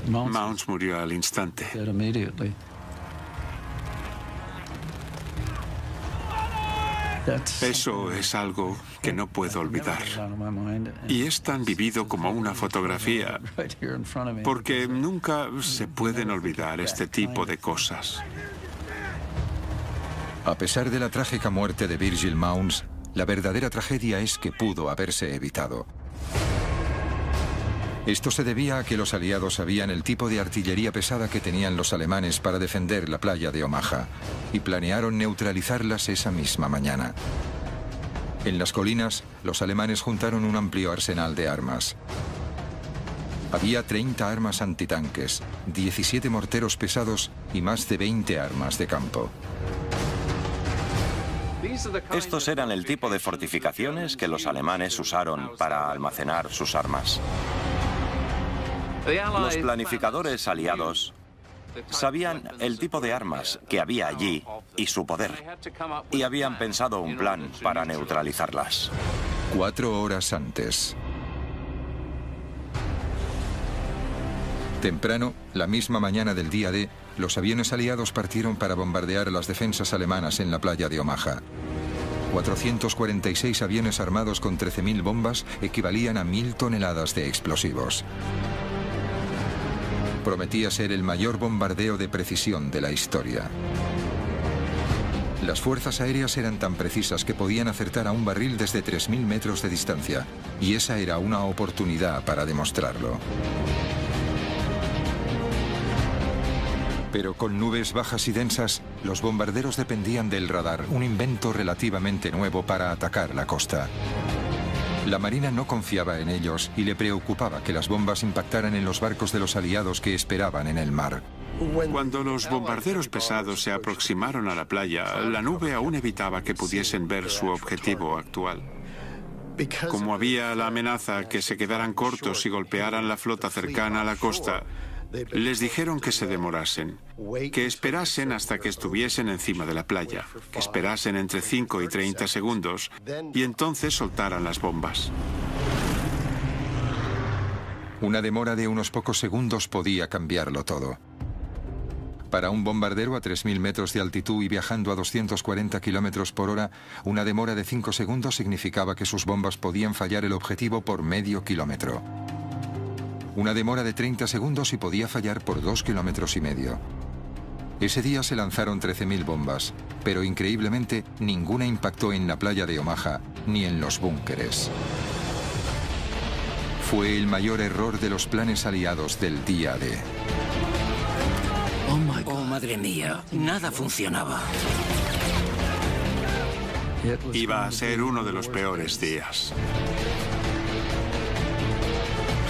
Mounds murió al instante. Eso es algo que no puedo olvidar. Y es tan vivido como una fotografía, porque nunca se pueden olvidar este tipo de cosas. A pesar de la trágica muerte de Virgil Mounds, la verdadera tragedia es que pudo haberse evitado. Esto se debía a que los aliados sabían el tipo de artillería pesada que tenían los alemanes para defender la playa de Omaha y planearon neutralizarlas esa misma mañana. En las colinas, los alemanes juntaron un amplio arsenal de armas. Había 30 armas antitanques, 17 morteros pesados y más de 20 armas de campo. Estos eran el tipo de fortificaciones que los alemanes usaron para almacenar sus armas. Los planificadores aliados sabían el tipo de armas que había allí y su poder, y habían pensado un plan para neutralizarlas. 4 horas antes. Temprano, la misma mañana del día D, los aviones aliados partieron para bombardear las defensas alemanas en la playa de Omaha. 446 aviones armados con 13.000 bombas equivalían a 1.000 toneladas de explosivos. Prometía ser el mayor bombardeo de precisión de la historia. Las fuerzas aéreas eran tan precisas que podían acertar a un barril desde 3.000 metros de distancia, y esa era una oportunidad para demostrarlo. Pero con nubes bajas y densas, los bombarderos dependían del radar, un invento relativamente nuevo para atacar la costa. La Marina no confiaba en ellos y le preocupaba que las bombas impactaran en los barcos de los aliados que esperaban en el mar. Cuando los bombarderos pesados se aproximaron a la playa, la nube aún evitaba que pudiesen ver su objetivo actual. Como había la amenaza que se quedaran cortos y golpearan la flota cercana a la costa, les dijeron que se demorasen, que esperasen hasta que estuviesen encima de la playa, que esperasen entre 5 y 30 segundos y entonces soltaran las bombas. Una demora de unos pocos segundos podía cambiarlo todo. Para un bombardero a 3.000 metros de altitud y viajando a 240 kilómetros por hora, una demora de 5 segundos significaba que sus bombas podían fallar el objetivo por medio kilómetro. Una demora de 30 segundos y podía fallar por 2,5 kilómetros. Ese día se lanzaron 13.000 bombas, pero increíblemente ninguna impactó en la playa de Omaha ni en los búnkeres. Fue el mayor error de los planes aliados del día D. Oh, madre mía, nada funcionaba. Iba a ser uno de los peores días.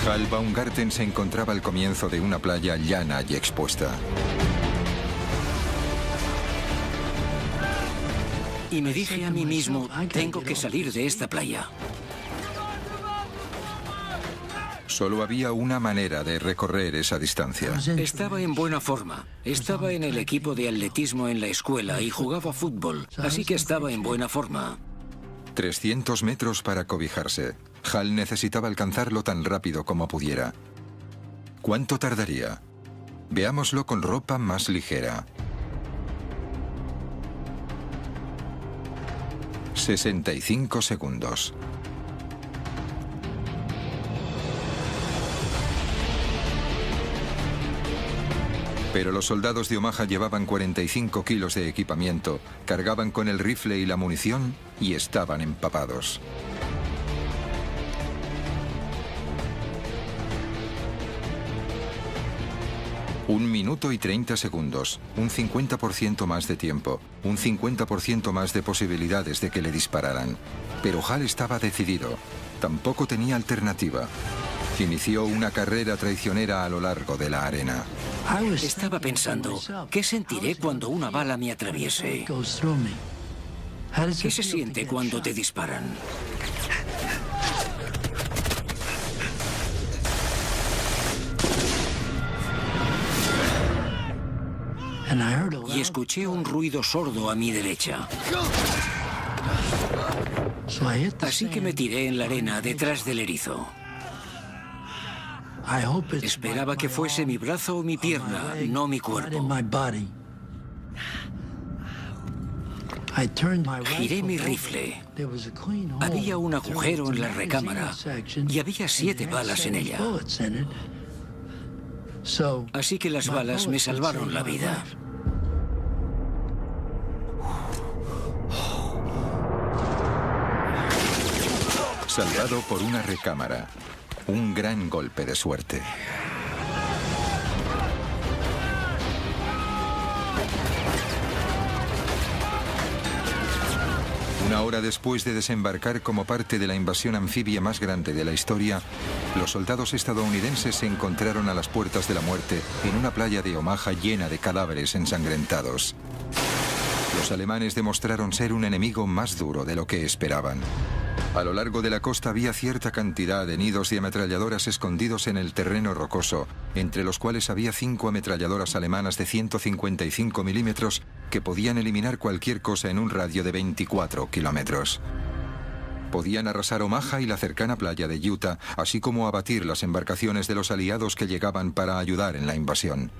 Hal Baumgarten se encontraba al comienzo de una playa llana y expuesta. Y me dije a mí mismo, tengo que salir de esta playa. Solo había una manera de recorrer esa distancia. Estaba en buena forma. Estaba en el equipo de atletismo en la escuela y jugaba fútbol, así que estaba en buena forma. 300 metros para cobijarse. Hal necesitaba alcanzarlo tan rápido como pudiera. ¿Cuánto tardaría? Veámoslo con ropa más ligera. 65 segundos. Pero los soldados de Omaha llevaban 45 kilos de equipamiento, cargaban con el rifle y la munición y estaban empapados. Un minuto y 30 segundos, un 50% más de tiempo, un 50% más de posibilidades de que le dispararan. Pero Hal estaba decidido, tampoco tenía alternativa. Inició una carrera traicionera a lo largo de la arena. Estaba pensando, ¿qué sentiré cuando una bala me atraviese? ¿Qué se siente cuando te disparan? Y escuché un ruido sordo a mi derecha. Así que me tiré en la arena detrás del erizo. Esperaba que fuese mi brazo o mi pierna, no mi cuerpo. Giré mi rifle. Había un agujero en la recámara y había 7 balas en ella. Así que las balas me salvaron la vida. Salvado por una recámara. Un gran golpe de suerte. Una hora después de desembarcar como parte de la invasión anfibia más grande de la historia, los soldados estadounidenses se encontraron a las puertas de la muerte en una playa de Omaha llena de cadáveres ensangrentados. Los alemanes demostraron ser un enemigo más duro de lo que esperaban. A lo largo de la costa había cierta cantidad de nidos de ametralladoras escondidos en el terreno rocoso, entre los cuales había 5 ametralladoras alemanas de 155 milímetros que podían eliminar cualquier cosa en un radio de 24 kilómetros. Podían arrasar Omaha y la cercana playa de Utah, así como abatir las embarcaciones de los aliados que llegaban para ayudar en la invasión.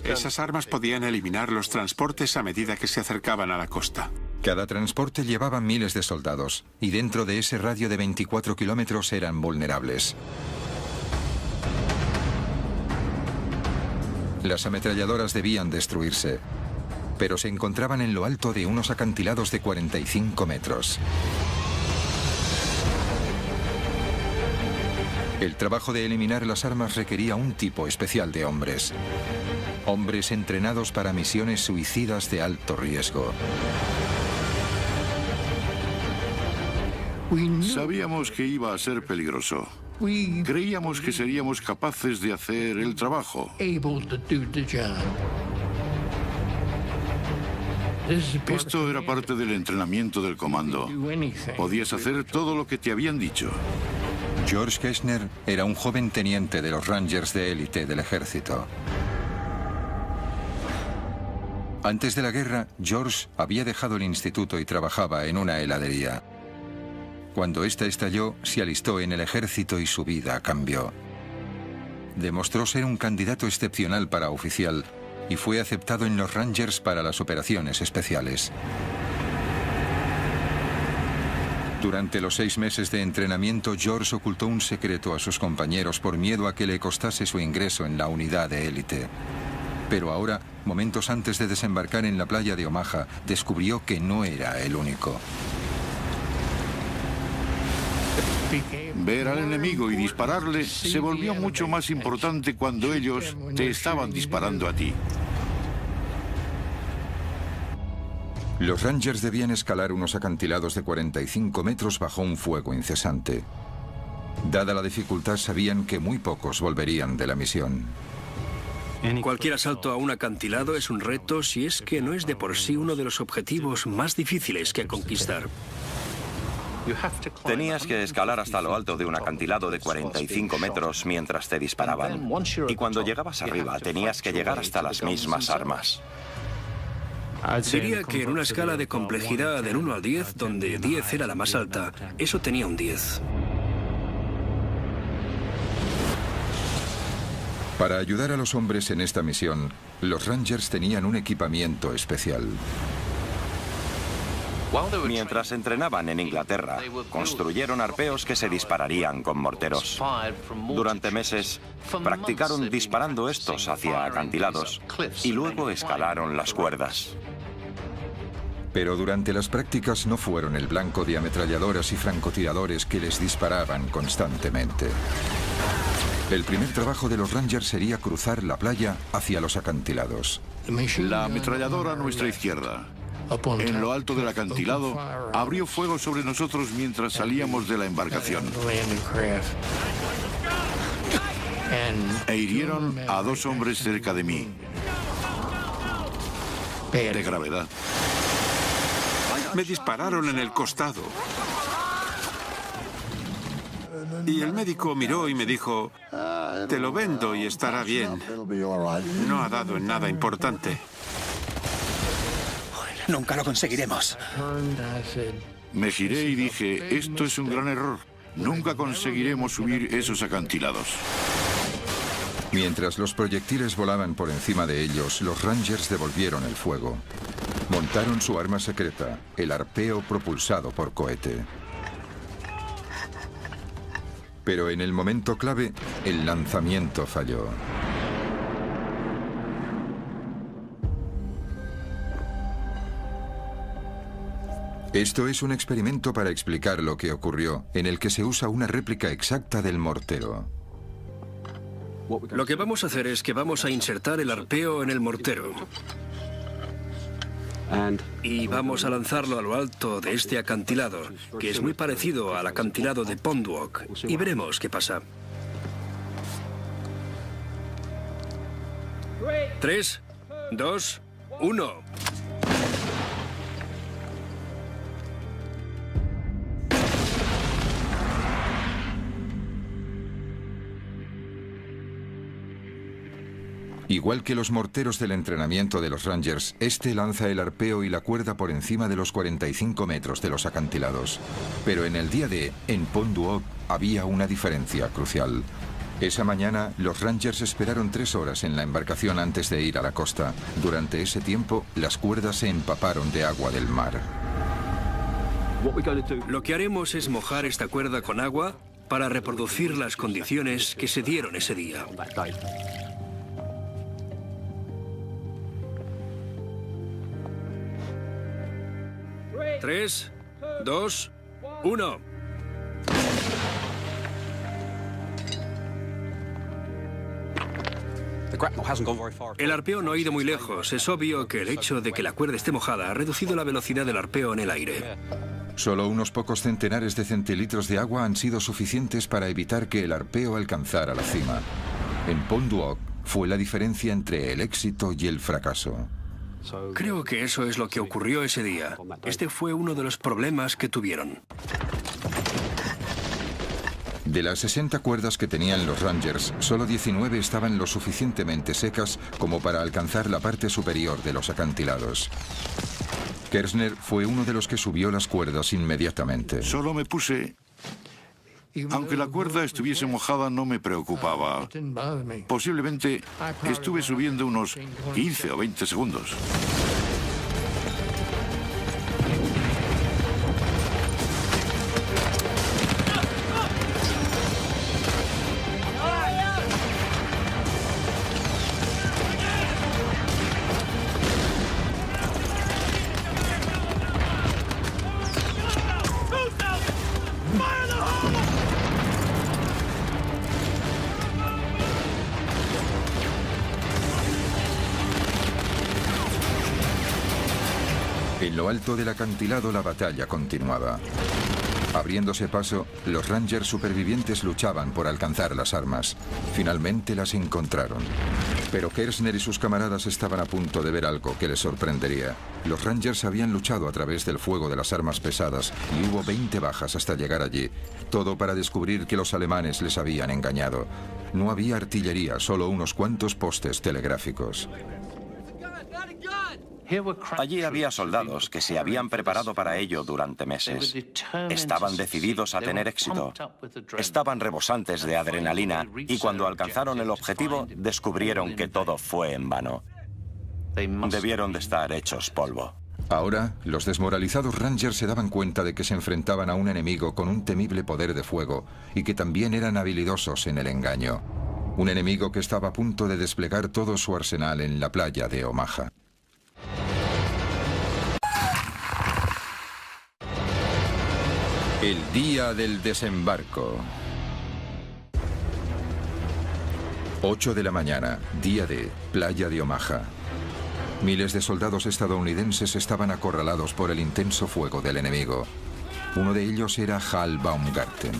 Esas armas podían eliminar los transportes a medida que se acercaban a la costa. Cada transporte llevaba miles de soldados, y dentro de ese radio de 24 kilómetros eran vulnerables. Las ametralladoras debían destruirse, pero se encontraban en lo alto de unos acantilados de 45 metros. El trabajo de eliminar las armas requería un tipo especial de hombres. Hombres entrenados para misiones suicidas de alto riesgo. Sabíamos que iba a ser peligroso. Creíamos que seríamos capaces de hacer el trabajo. Esto era parte del entrenamiento del comando. Podías hacer todo lo que te habían dicho. George Kessner era un joven teniente de los Rangers de élite del ejército. Antes de la guerra, George había dejado el instituto y trabajaba en una heladería. Cuando esta estalló, se alistó en el ejército y su vida cambió. Demostró ser un candidato excepcional para oficial y fue aceptado en los Rangers para las operaciones especiales. Durante los 6 meses de entrenamiento, George ocultó un secreto a sus compañeros por miedo a que le costase su ingreso en la unidad de élite. Pero ahora, momentos antes de desembarcar en la playa de Omaha, descubrió que no era el único. Ver al enemigo y dispararle se volvió mucho más importante cuando ellos te estaban disparando a ti. Los Rangers debían escalar unos acantilados de 45 metros bajo un fuego incesante. Dada la dificultad, sabían que muy pocos volverían de la misión. Cualquier asalto a un acantilado es un reto si es que no es de por sí uno de los objetivos más difíciles que conquistar. Tenías que escalar hasta lo alto de un acantilado de 45 metros mientras te disparaban. Y cuando llegabas arriba, tenías que llegar hasta las mismas armas. Diría que en una escala de complejidad del 1 al 10, donde 10 era la más alta, eso tenía un 10. Para ayudar a los hombres en esta misión, los Rangers tenían un equipamiento especial. Mientras entrenaban en Inglaterra, construyeron arpeos que se dispararían con morteros. Durante meses, practicaron disparando estos hacia acantilados y luego escalaron las cuerdas. Pero durante las prácticas no fueron el blanco de ametralladoras y francotiradores que les disparaban constantemente. El primer trabajo de los Rangers sería cruzar la playa hacia los acantilados. La ametralladora a nuestra izquierda, en lo alto del acantilado, abrió fuego sobre nosotros mientras salíamos de la embarcación. E hirieron a 2 hombres cerca de mí. De gravedad. Me dispararon en el costado. Y el médico miró y me dijo, te lo vendo y estará bien. No ha dado en nada importante. Nunca lo conseguiremos. Me giré y dije, esto es un gran error. Nunca conseguiremos subir esos acantilados. Mientras los proyectiles volaban por encima de ellos, los Rangers devolvieron el fuego. Montaron su arma secreta, el arpeo propulsado por cohete. Pero en el momento clave, el lanzamiento falló. Esto es un experimento para explicar lo que ocurrió, en el que se usa una réplica exacta del mortero. Lo que vamos a hacer es que vamos a insertar el arpeo en el mortero. Y vamos a lanzarlo a lo alto de este acantilado, que es muy parecido al acantilado de Pond Walk, y veremos qué pasa. 3, 2, 1. Igual que los morteros del entrenamiento de los Rangers, este lanza el arpeo y la cuerda por encima de los 45 metros de los acantilados. Pero en el día D, en Pond Walk, había una diferencia crucial. Esa mañana, los Rangers esperaron 3 horas en la embarcación antes de ir a la costa. Durante ese tiempo, las cuerdas se empaparon de agua del mar. Lo que haremos es mojar esta cuerda con agua para reproducir las condiciones que se dieron ese día. 3, 2, 1. El arpeo no ha ido muy lejos. Es obvio que el hecho de que la cuerda esté mojada ha reducido la velocidad del arpeo en el aire. Solo unos pocos centenares de centilitros de agua han sido suficientes para evitar que el arpeo alcanzara la cima. En Pond Walk fue la diferencia entre el éxito y el fracaso. Creo que eso es lo que ocurrió ese día. Este fue uno de los problemas que tuvieron. De las 60 cuerdas que tenían los Rangers, solo 19 estaban lo suficientemente secas como para alcanzar la parte superior de los acantilados. Kersner fue uno de los que subió las cuerdas inmediatamente. Solo me puse... Aunque la cuerda estuviese mojada, no me preocupaba. Posiblemente estuve subiendo unos 15 o 20 segundos. En lo alto del acantilado la batalla continuaba. Abriéndose paso, los Rangers supervivientes luchaban por alcanzar las armas. Finalmente las encontraron. Pero Kershner y sus camaradas estaban a punto de ver algo que les sorprendería. Los Rangers habían luchado a través del fuego de las armas pesadas y hubo 20 bajas hasta llegar allí. Todo para descubrir que los alemanes les habían engañado. No había artillería, solo unos cuantos postes telegráficos. Allí había soldados que se habían preparado para ello durante meses. Estaban decididos a tener éxito. Estaban rebosantes de adrenalina y cuando alcanzaron el objetivo descubrieron que todo fue en vano. Debieron de estar hechos polvo. Ahora, los desmoralizados Rangers se daban cuenta de que se enfrentaban a un enemigo con un temible poder de fuego y que también eran habilidosos en el engaño. Un enemigo que estaba a punto de desplegar todo su arsenal en la playa de Omaha. El día del desembarco. 8 de la mañana, día de playa de Omaha. Miles de soldados estadounidenses estaban acorralados por el intenso fuego del enemigo. Uno de ellos era Hal Baumgarten.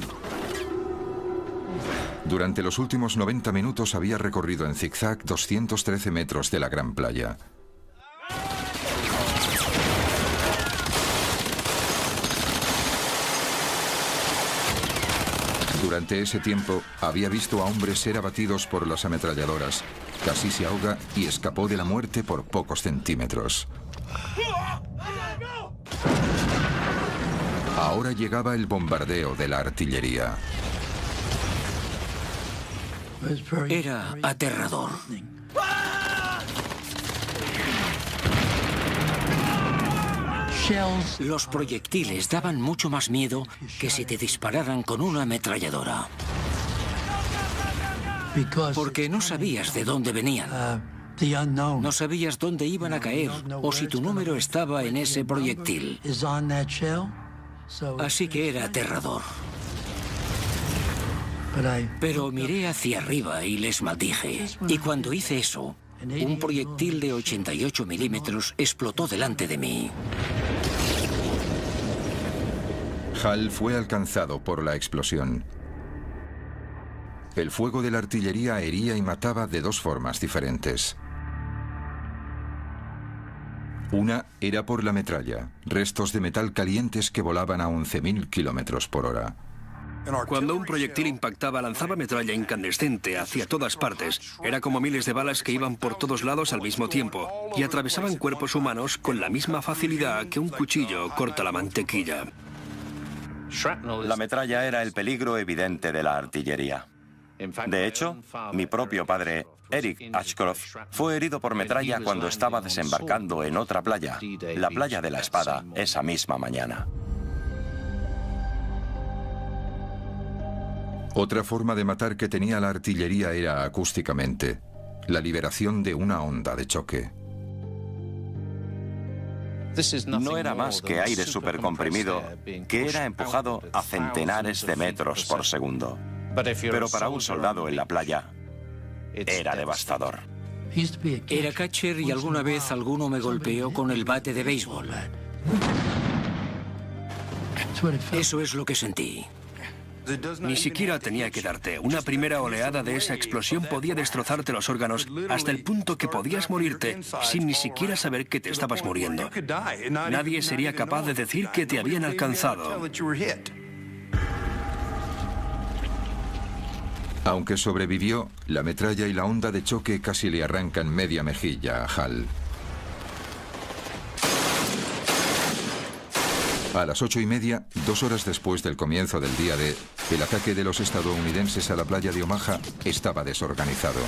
Durante los últimos 90 minutos había recorrido en zigzag 213 metros de la gran playa. Durante ese tiempo, había visto a hombres ser abatidos por las ametralladoras. Casi se ahoga y escapó de la muerte por pocos centímetros. Ahora llegaba el bombardeo de la artillería. Era aterrador. Los proyectiles daban mucho más miedo que si te dispararan con una ametralladora. Porque no sabías de dónde venían. No sabías dónde iban a caer o si tu número estaba en ese proyectil. Así que era aterrador. Pero miré hacia arriba y les maldije. Y cuando hice eso, un proyectil de 88 milímetros explotó delante de mí. Hal fue alcanzado por la explosión. El fuego de la artillería hería y mataba de dos formas diferentes. Una era por la metralla, restos de metal calientes que volaban a 11.000 kilómetros por hora. Cuando un proyectil impactaba, lanzaba metralla incandescente hacia todas partes. Era como miles de balas que iban por todos lados al mismo tiempo y atravesaban cuerpos humanos con la misma facilidad que un cuchillo corta la mantequilla. La metralla era el peligro evidente de la artillería. De hecho, mi propio padre, Eric Ashcroft, fue herido por metralla cuando estaba desembarcando en otra playa, la playa de la Espada, esa misma mañana. Otra forma de matar que tenía la artillería era acústicamente, la liberación de una onda de choque. No era más que aire supercomprimido que era empujado a centenares de metros por segundo. Pero para un soldado en la playa, era devastador. Era catcher y alguna vez alguno me golpeó con el bate de béisbol. Eso es lo que sentí. Ni siquiera tenía que darte. Una primera oleada de esa explosión podía destrozarte los órganos hasta el punto que podías morirte sin ni siquiera saber que te estabas muriendo. Nadie sería capaz de decir que te habían alcanzado. Aunque sobrevivió, la metralla y la onda de choque casi le arrancan media mejilla a Hal. A las 8:30, 2 horas después del comienzo del día D, el ataque de los estadounidenses a la playa de Omaha estaba desorganizado.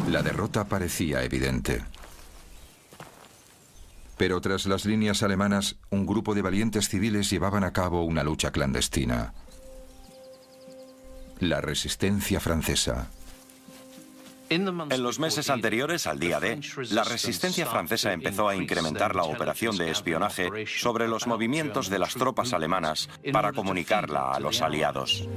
La derrota parecía evidente. Pero tras las líneas alemanas, un grupo de valientes civiles llevaban a cabo una lucha clandestina. La resistencia francesa. En los meses anteriores al día D, la resistencia francesa empezó a incrementar la operación de espionaje sobre los movimientos de las tropas alemanas para comunicarla a los aliados.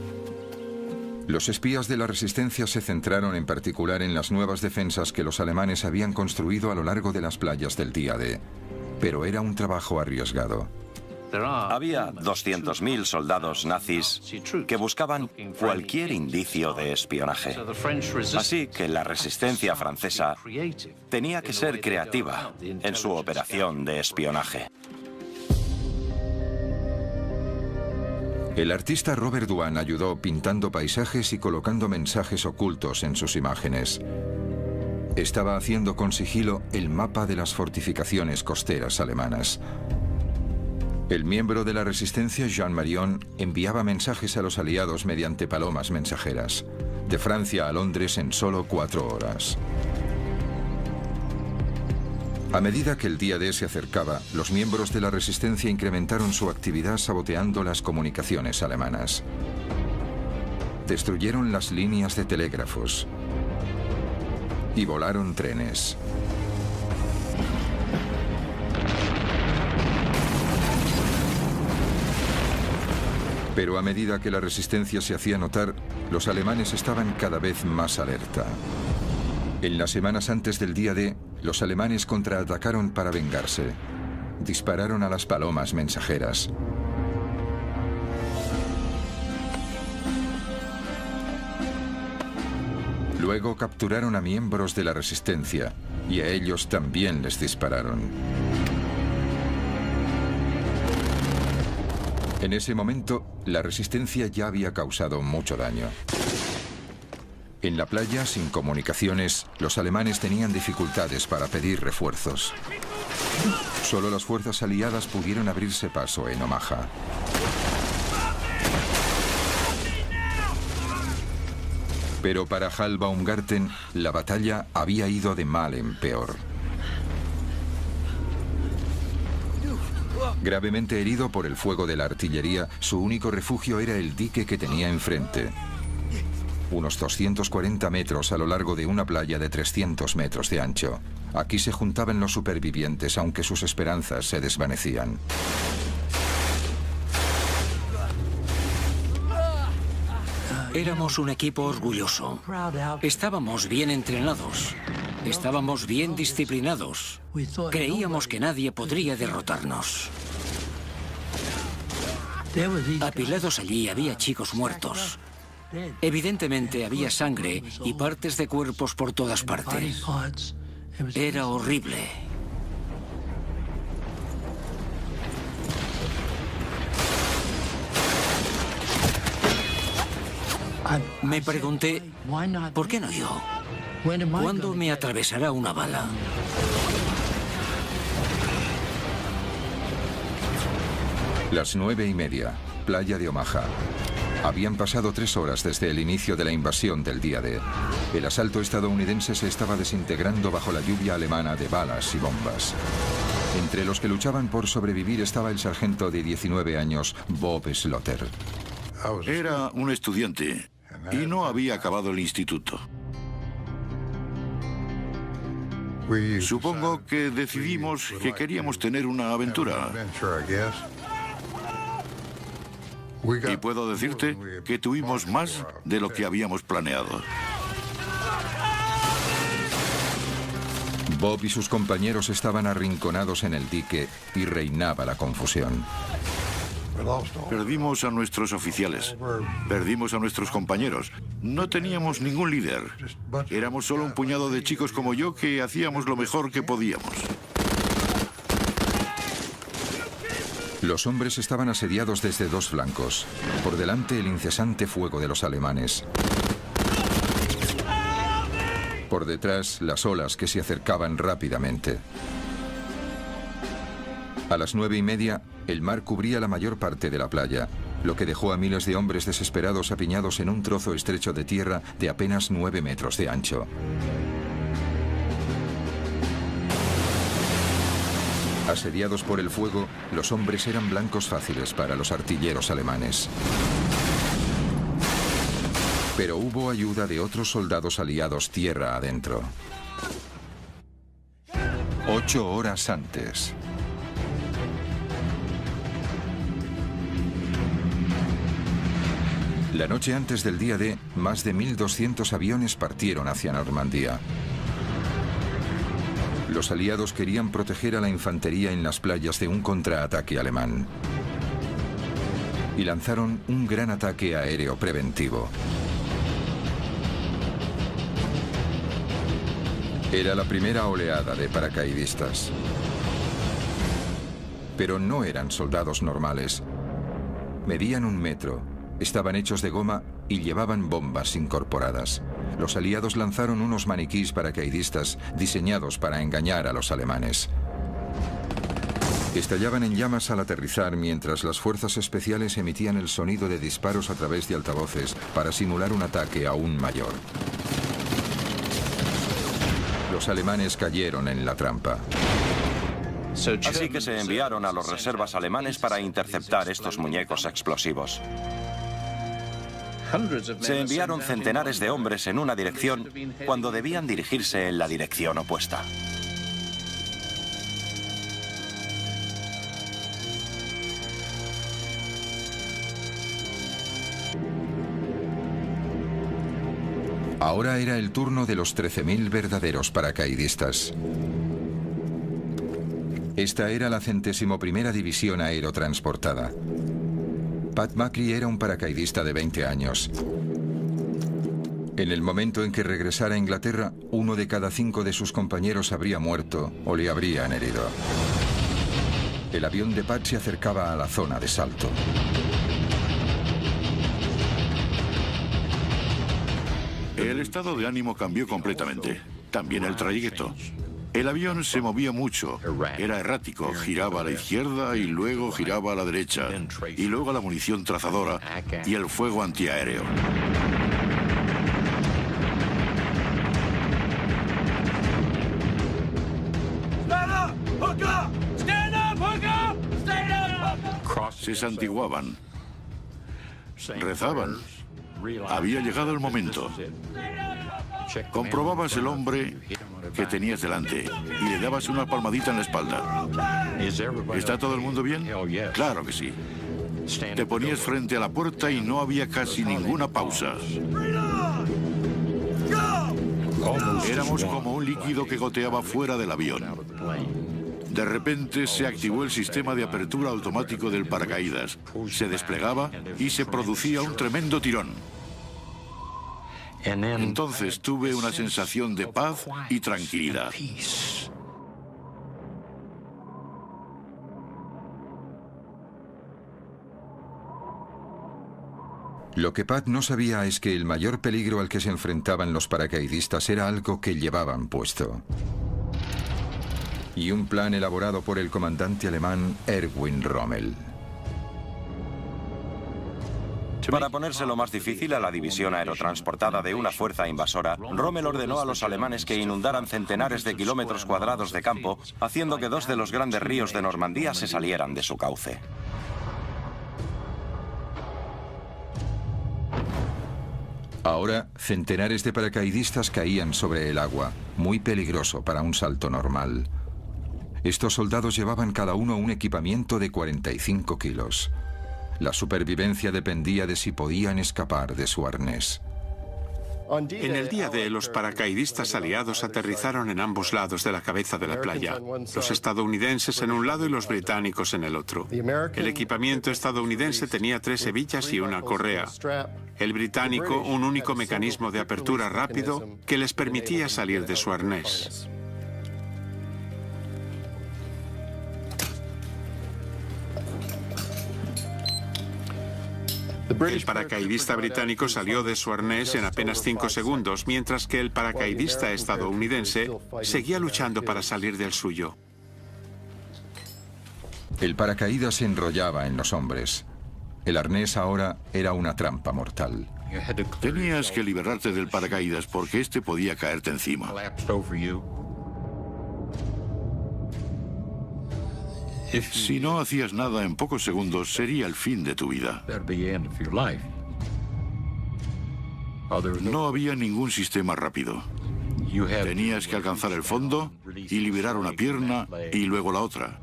Los espías de la resistencia se centraron en particular en las nuevas defensas que los alemanes habían construido a lo largo de las playas del día D, pero era un trabajo arriesgado. Había 200.000 soldados nazis que buscaban cualquier indicio de espionaje. Así que la resistencia francesa tenía que ser creativa en su operación de espionaje. El artista Robert Dwan ayudó pintando paisajes y colocando mensajes ocultos en sus imágenes. Estaba haciendo con sigilo el mapa de las fortificaciones costeras alemanas. El miembro de la resistencia, Jean Marion, enviaba mensajes a los aliados mediante palomas mensajeras, de Francia a Londres en solo 4 horas. A medida que el día D se acercaba, los miembros de la resistencia incrementaron su actividad saboteando las comunicaciones alemanas. Destruyeron las líneas de telégrafos y volaron trenes. Pero a medida que la resistencia se hacía notar, los alemanes estaban cada vez más alerta. En las semanas antes del día D, los alemanes contraatacaron para vengarse. Dispararon a las palomas mensajeras. Luego capturaron a miembros de la resistencia y a ellos también les dispararon. En ese momento, la resistencia ya había causado mucho daño. En la playa, sin comunicaciones, los alemanes tenían dificultades para pedir refuerzos. Solo las fuerzas aliadas pudieron abrirse paso en Omaha. Pero para Hal Baumgarten, la batalla había ido de mal en peor. Gravemente herido por el fuego de la artillería, su único refugio era el dique que tenía enfrente. Unos 240 metros a lo largo de una playa de 300 metros de ancho. Aquí se juntaban los supervivientes, aunque sus esperanzas se desvanecían. Éramos un equipo orgulloso. Estábamos bien entrenados. Estábamos bien disciplinados. Creíamos que nadie podría derrotarnos. Apilados allí había chicos muertos. Evidentemente había sangre y partes de cuerpos por todas partes. Era horrible. Me pregunté, ¿por qué no yo? ¿Cuándo me atravesará una bala? Las 9:30, playa de Omaha. Habían pasado 3 horas desde el inicio de la invasión del día D. El asalto estadounidense se estaba desintegrando bajo la lluvia alemana de balas y bombas. Entre los que luchaban por sobrevivir estaba el sargento de 19 años, Bob Slaughter. Era un estudiante y no había acabado el instituto. Supongo que decidimos que queríamos tener una aventura. Y puedo decirte que tuvimos más de lo que habíamos planeado. Bob y sus compañeros estaban arrinconados en el dique y reinaba la confusión. Perdimos a nuestros oficiales, perdimos a nuestros compañeros. No teníamos ningún líder. Éramos solo un puñado de chicos como yo que hacíamos lo mejor que podíamos. Los hombres estaban asediados desde 2 flancos. Por delante, el incesante fuego de los alemanes. Por detrás, las olas que se acercaban rápidamente. A las 9:30, el mar cubría la mayor parte de la playa, lo que dejó a miles de hombres desesperados apiñados en un trozo estrecho de tierra de apenas 9 metros de ancho. Asediados por el fuego, los hombres eran blancos fáciles para los artilleros alemanes. Pero hubo ayuda de otros soldados aliados tierra adentro. 8 horas antes. La noche antes del día D, más de 1.200 aviones partieron hacia Normandía. Los aliados querían proteger a la infantería en las playas de un contraataque alemán. Y lanzaron un gran ataque aéreo preventivo. Era la primera oleada de paracaidistas. Pero no eran soldados normales. Medían 1 metro, estaban hechos de goma y llevaban bombas incorporadas. Los aliados lanzaron unos maniquís paracaidistas diseñados para engañar a los alemanes. Estallaban en llamas al aterrizar mientras las fuerzas especiales emitían el sonido de disparos a través de altavoces para simular un ataque aún mayor. Los alemanes cayeron en la trampa. Así que se enviaron a los reservas alemanes para interceptar estos muñecos explosivos. Se enviaron centenares de hombres en una dirección cuando debían dirigirse en la dirección opuesta. Ahora era el turno de los 13.000 verdaderos paracaidistas. Esta era la 101ª División Aerotransportada. Pat Macri era un paracaidista de 20 años. En el momento en que regresara a Inglaterra, 1 de cada 5 de sus compañeros habría muerto o le habrían herido. El avión de Pat se acercaba a la zona de salto. El estado de ánimo cambió completamente. También el trayecto. El avión se movía mucho, era errático, giraba a la izquierda y luego giraba a la derecha, y luego la munición trazadora y el fuego antiaéreo. Se santiguaban, rezaban. Había llegado el momento. Comprobabas el hombre que tenías delante y le dabas una palmadita en la espalda. ¿Está todo el mundo bien? Claro que sí. Te ponías frente a la puerta y no había casi ninguna pausa. Éramos como un líquido que goteaba fuera del avión. De repente se activó el sistema de apertura automático del paracaídas. Se desplegaba y se producía un tremendo tirón. Entonces tuve una sensación de paz y tranquilidad. Lo que Pat no sabía es que el mayor peligro al que se enfrentaban los paracaidistas era algo que llevaban puesto. Y un plan elaborado por el comandante alemán Erwin Rommel. Para ponérselo más difícil a la división aerotransportada de una fuerza invasora, Rommel ordenó a los alemanes que inundaran centenares de kilómetros cuadrados de campo, haciendo que 2 de los grandes ríos de Normandía se salieran de su cauce. Ahora, centenares de paracaidistas caían sobre el agua, muy peligroso para un salto normal. Estos soldados llevaban cada uno un equipamiento de 45 kilos. La supervivencia dependía de si podían escapar de su arnés. En el día D, los paracaidistas aliados aterrizaron en ambos lados de la cabeza de la playa. Los estadounidenses en un lado y los británicos en el otro. El equipamiento estadounidense tenía 3 hebillas y una correa. El británico, un único mecanismo de apertura rápido que les permitía salir de su arnés. El paracaidista británico salió de su arnés en apenas 5 segundos, mientras que el paracaidista estadounidense seguía luchando para salir del suyo. El paracaídas se enrollaba en los hombres. El arnés ahora era una trampa mortal. Tenías que liberarte del paracaídas porque este podía caerte encima. Si no hacías nada en pocos segundos, sería el fin de tu vida. No había ningún sistema rápido. Tenías que alcanzar el fondo y liberar una pierna y luego la otra.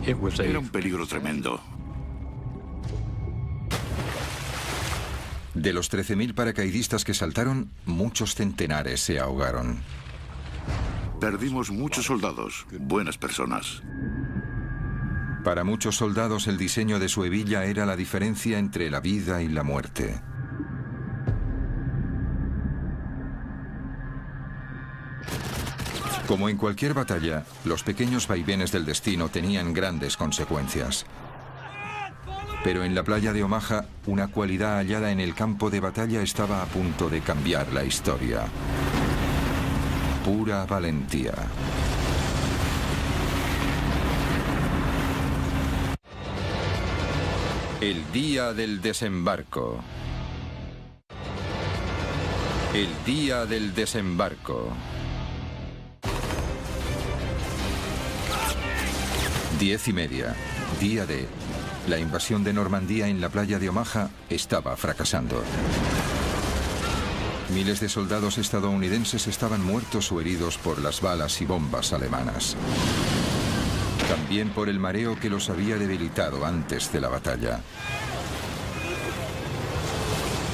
Era un peligro tremendo. De los 13.000 paracaidistas que saltaron, muchos centenares se ahogaron. Perdimos muchos soldados, buenas personas. Para muchos soldados el diseño de su hebilla era la diferencia entre la vida y la muerte. Como en cualquier batalla, los pequeños vaivenes del destino tenían grandes consecuencias. Pero en la playa de Omaha, una cualidad hallada en el campo de batalla estaba a punto de cambiar la historia. Pura valentía. El día del desembarco. El día del desembarco. 10:30, día D. La invasión de Normandía en la playa de Omaha estaba fracasando. Miles de soldados estadounidenses estaban muertos o heridos por las balas y bombas alemanas. También por el mareo que los había debilitado antes de la batalla.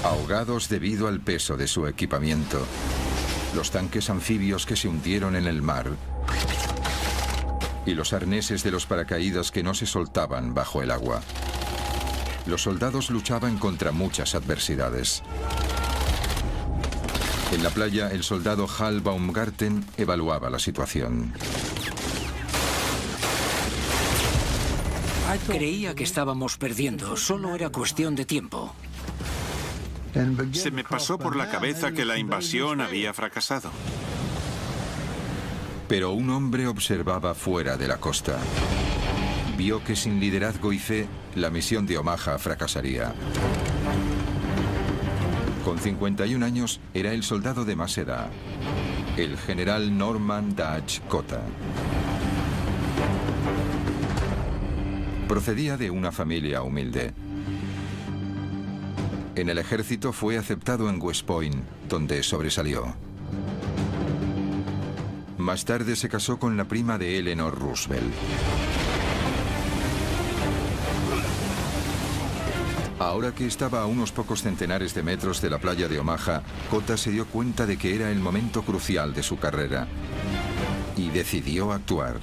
Ahogados debido al peso de su equipamiento. Los tanques anfibios que se hundieron en el mar. Y los arneses de los paracaídas que no se soltaban bajo el agua. Los soldados luchaban contra muchas adversidades. En la playa, el soldado Hal Baumgarten evaluaba la situación. Creía que estábamos perdiendo, solo era cuestión de tiempo. Se me pasó por la cabeza que la invasión había fracasado. Pero un hombre observaba fuera de la costa. Vio que sin liderazgo y fe, la misión de Omaha fracasaría. Con 51 años, era el soldado de más edad, el general Norman Dutch Cota. Procedía de una familia humilde. En el ejército fue aceptado en West Point, donde sobresalió. Más tarde se casó con la prima de Eleanor Roosevelt. Ahora que estaba a unos pocos centenares de metros de la playa de Omaha, Cota se dio cuenta de que era el momento crucial de su carrera y decidió actuar.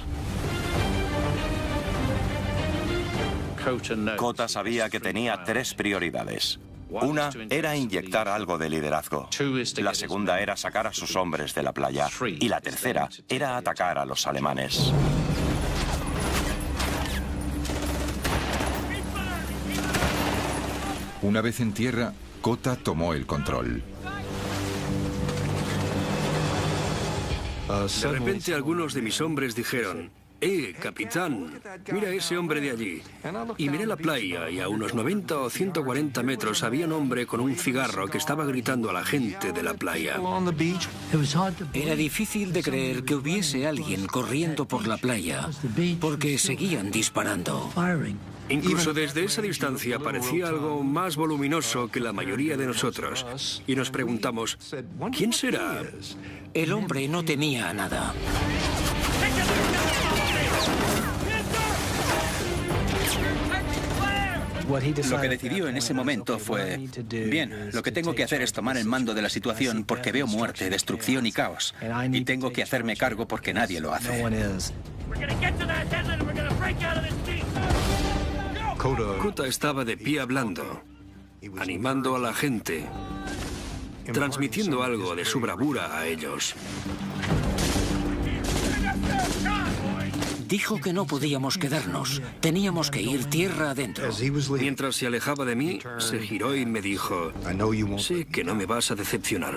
Cota sabía que tenía 3 prioridades. Una era inyectar algo de liderazgo. La segunda era sacar a sus hombres de la playa. Y la tercera era atacar a los alemanes. Una vez en tierra, Cota tomó el control. De repente algunos de mis hombres dijeron: capitán, mira ese hombre de allí. Y miré la playa y a unos 90 o 140 metros había un hombre con un cigarro que estaba gritando a la gente de la playa. Era difícil de creer que hubiese alguien corriendo por la playa, porque seguían disparando. Incluso desde esa distancia parecía algo más voluminoso que la mayoría de nosotros. Y nos preguntamos, ¿quién será? El hombre no temía a nada. Lo que decidió en ese momento fue: bien, lo que tengo que hacer es tomar el mando de la situación porque veo muerte, destrucción y caos. Y tengo que hacerme cargo porque nadie lo hace. Cota estaba de pie hablando, animando a la gente, transmitiendo algo de su bravura a ellos. Dijo que no podíamos quedarnos, teníamos que ir tierra adentro. Mientras se alejaba de mí, se giró y me dijo: sé que no me vas a decepcionar.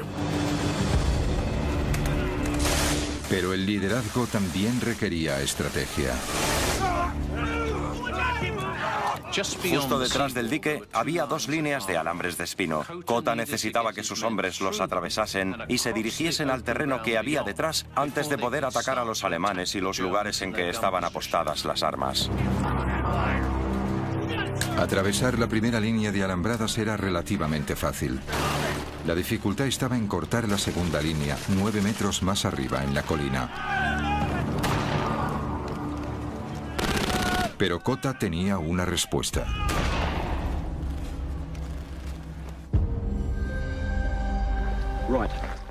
Pero el liderazgo también requería estrategia. Justo detrás del dique había 2 líneas de alambres de espino. Cota necesitaba que sus hombres los atravesasen y se dirigiesen al terreno que había detrás antes de poder atacar a los alemanes y los lugares en que estaban apostadas las armas. Atravesar la primera línea de alambradas era relativamente fácil. La dificultad estaba en cortar la segunda línea, 9 metros más arriba en la colina. Pero Cota tenía una respuesta.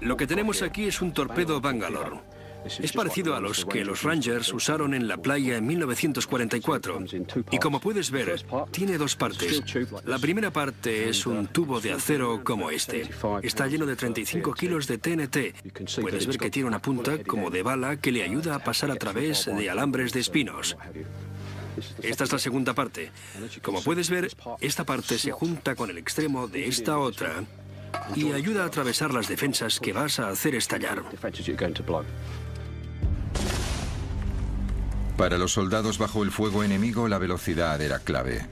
Lo que tenemos aquí es un torpedo Bangalore. Es parecido a los que los Rangers usaron en la playa en 1944. Y como puedes ver, tiene dos partes. La primera parte es un tubo de acero como este. Está lleno de 35 kilos de TNT. Puedes ver que tiene una punta como de bala que le ayuda a pasar a través de alambres de espinos. Esta es la segunda parte. Como puedes ver, esta parte se junta con el extremo de esta otra y ayuda a atravesar las defensas que vas a hacer estallar. Para los soldados bajo el fuego enemigo, la velocidad era clave.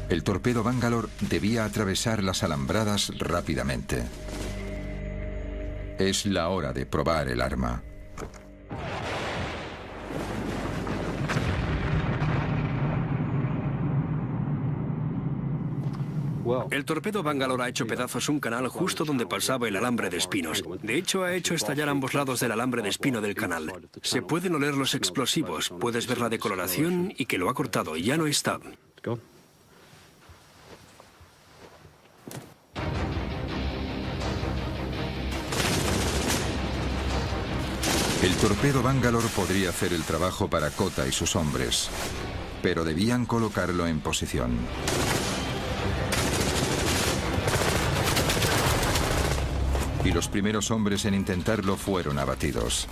El torpedo Bangalore debía atravesar las alambradas rápidamente. Es la hora de probar el arma. El torpedo Bangalore ha hecho pedazos un canal justo donde pasaba el alambre de espinos. De hecho, ha hecho estallar ambos lados del alambre de espino del canal. Se pueden oler los explosivos, puedes ver la decoloración y que lo ha cortado, ya no está. El torpedo Bangalore podría hacer el trabajo para Kota y sus hombres, pero debían colocarlo en posición. Y los primeros hombres en intentarlo fueron abatidos.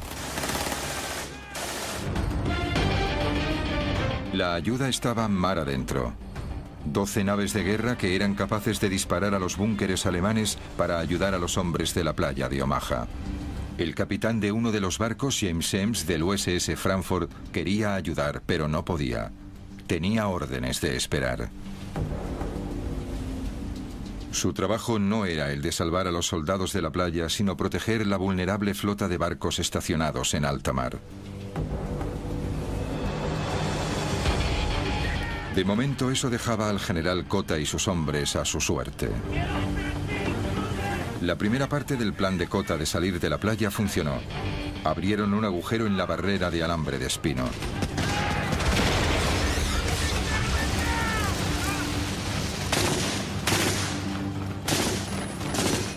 La ayuda estaba mar adentro. 12 naves de guerra que eran capaces de disparar a los búnkeres alemanes para ayudar a los hombres de la playa de Omaha. El capitán de uno de los barcos, James Eames, del USS Frankfurt, quería ayudar, pero no podía. Tenía órdenes de esperar. Su trabajo no era el de salvar a los soldados de la playa, sino proteger la vulnerable flota de barcos estacionados en alta mar. De momento, eso dejaba al general Kota y sus hombres a su suerte. La primera parte del plan de Kota de salir de la playa funcionó. Abrieron un agujero en la barrera de alambre de espino.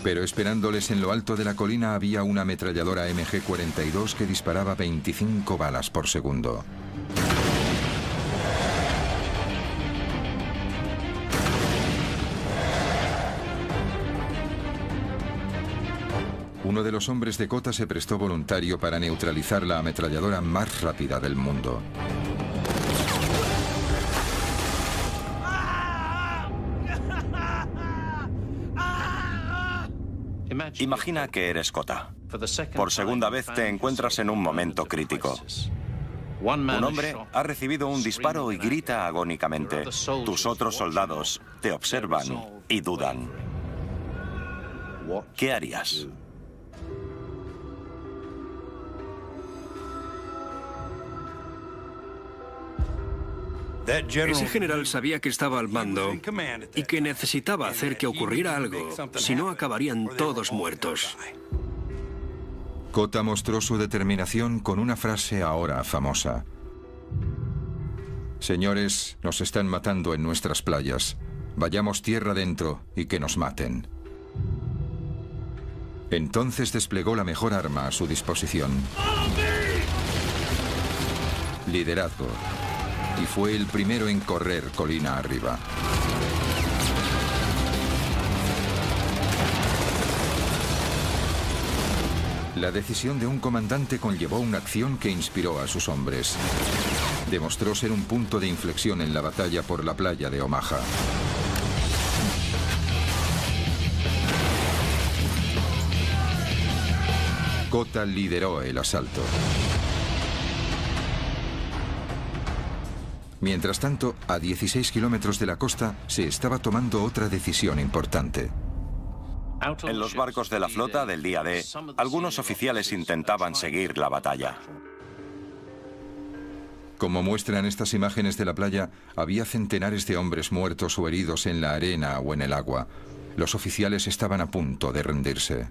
Pero esperándoles en lo alto de la colina había una ametralladora MG-42 que disparaba 25 balas por segundo. Uno de los hombres de Kota se prestó voluntario para neutralizar la ametralladora más rápida del mundo. Imagina que eres Kota. Por segunda vez te encuentras en un momento crítico. Un hombre ha recibido un disparo y grita agónicamente. Tus otros soldados te observan y dudan. ¿Qué harías? Ese general sabía que estaba al mando y que necesitaba hacer que ocurriera algo, si no acabarían todos muertos. Kota mostró su determinación con una frase ahora famosa. Señores, nos están matando en nuestras playas. Vayamos tierra adentro y que nos maten. Entonces desplegó la mejor arma a su disposición. Liderazgo. Y fue el primero en correr colina arriba. La decisión de un comandante conllevó una acción que inspiró a sus hombres. Demostró ser un punto de inflexión en la batalla por la playa de Omaha. Kota lideró el asalto. Mientras tanto, a 16 kilómetros de la costa, se estaba tomando otra decisión importante. En los barcos de la flota del día D, algunos oficiales intentaban seguir la batalla. Como muestran estas imágenes de la playa, había centenares de hombres muertos o heridos en la arena o en el agua. Los oficiales estaban a punto de rendirse.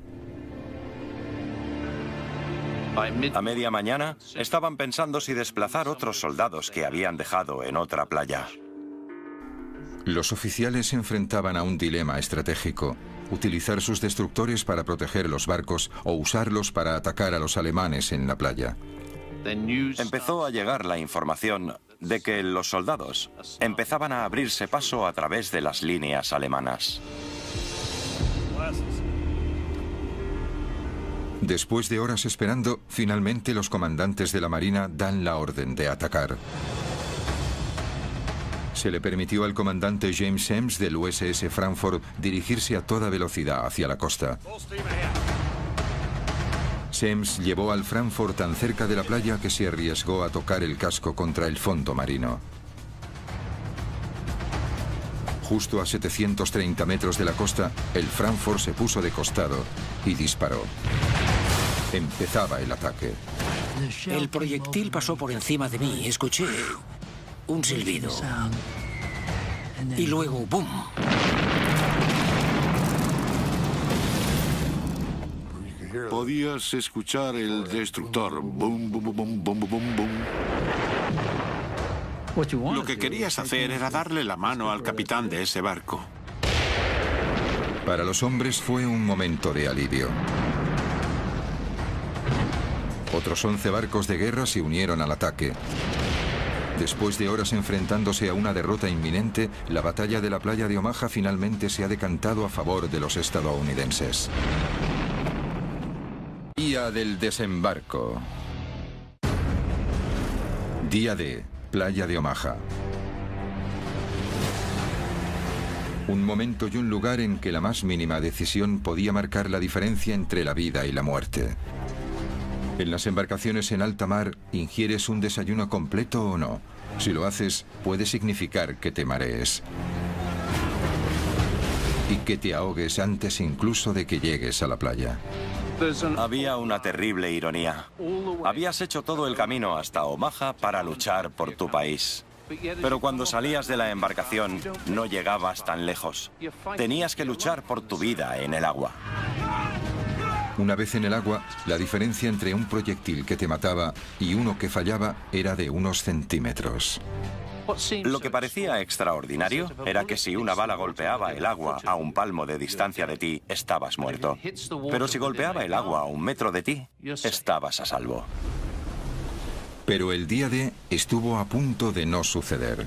A media mañana, estaban pensando si desplazar otros soldados que habían dejado en otra playa. Los oficiales se enfrentaban a un dilema estratégico: utilizar sus destructores para proteger los barcos o usarlos para atacar a los alemanes en la playa. Empezó a llegar la información de que los soldados empezaban a abrirse paso a través de las líneas alemanas. Después de horas esperando, finalmente los comandantes de la Marina dan la orden de atacar. Se le permitió al comandante James Semmes del USS Frankfurt dirigirse a toda velocidad hacia la costa. Semmes llevó al Frankfurt tan cerca de la playa que se arriesgó a tocar el casco contra el fondo marino. Justo a 730 metros de la costa, el Frankfurt se puso de costado y disparó. Empezaba el ataque. El proyectil pasó por encima de mí. Escuché un silbido. Y luego, ¡bum! Podías escuchar el destructor. Bum, bum, bum, bum, bum, bum, bum. Lo que querías hacer era darle la mano al capitán de ese barco. Para los hombres fue un momento de alivio. Otros 11 barcos de guerra se unieron al ataque. Después de horas enfrentándose a una derrota inminente, la batalla de la playa de Omaha finalmente se ha decantado a favor de los estadounidenses. Día del desembarco. Día D, playa de Omaha. Un momento y un lugar en que la más mínima decisión podía marcar la diferencia entre la vida y la muerte. En las embarcaciones en alta mar, ¿ingieres un desayuno completo o no? Si lo haces, puede significar que te marees. Y que te ahogues antes incluso de que llegues a la playa. Había una terrible ironía. Habías hecho todo el camino hasta Omaha para luchar por tu país. Pero cuando salías de la embarcación, no llegabas tan lejos. Tenías que luchar por tu vida en el agua. Una vez en el agua, la diferencia entre un proyectil que te mataba y uno que fallaba era de unos centímetros. Lo que parecía extraordinario era que si una bala golpeaba el agua a un palmo de distancia de ti, estabas muerto. Pero si golpeaba el agua a 1 metro de ti, estabas a salvo. Pero el día D estuvo a punto de no suceder.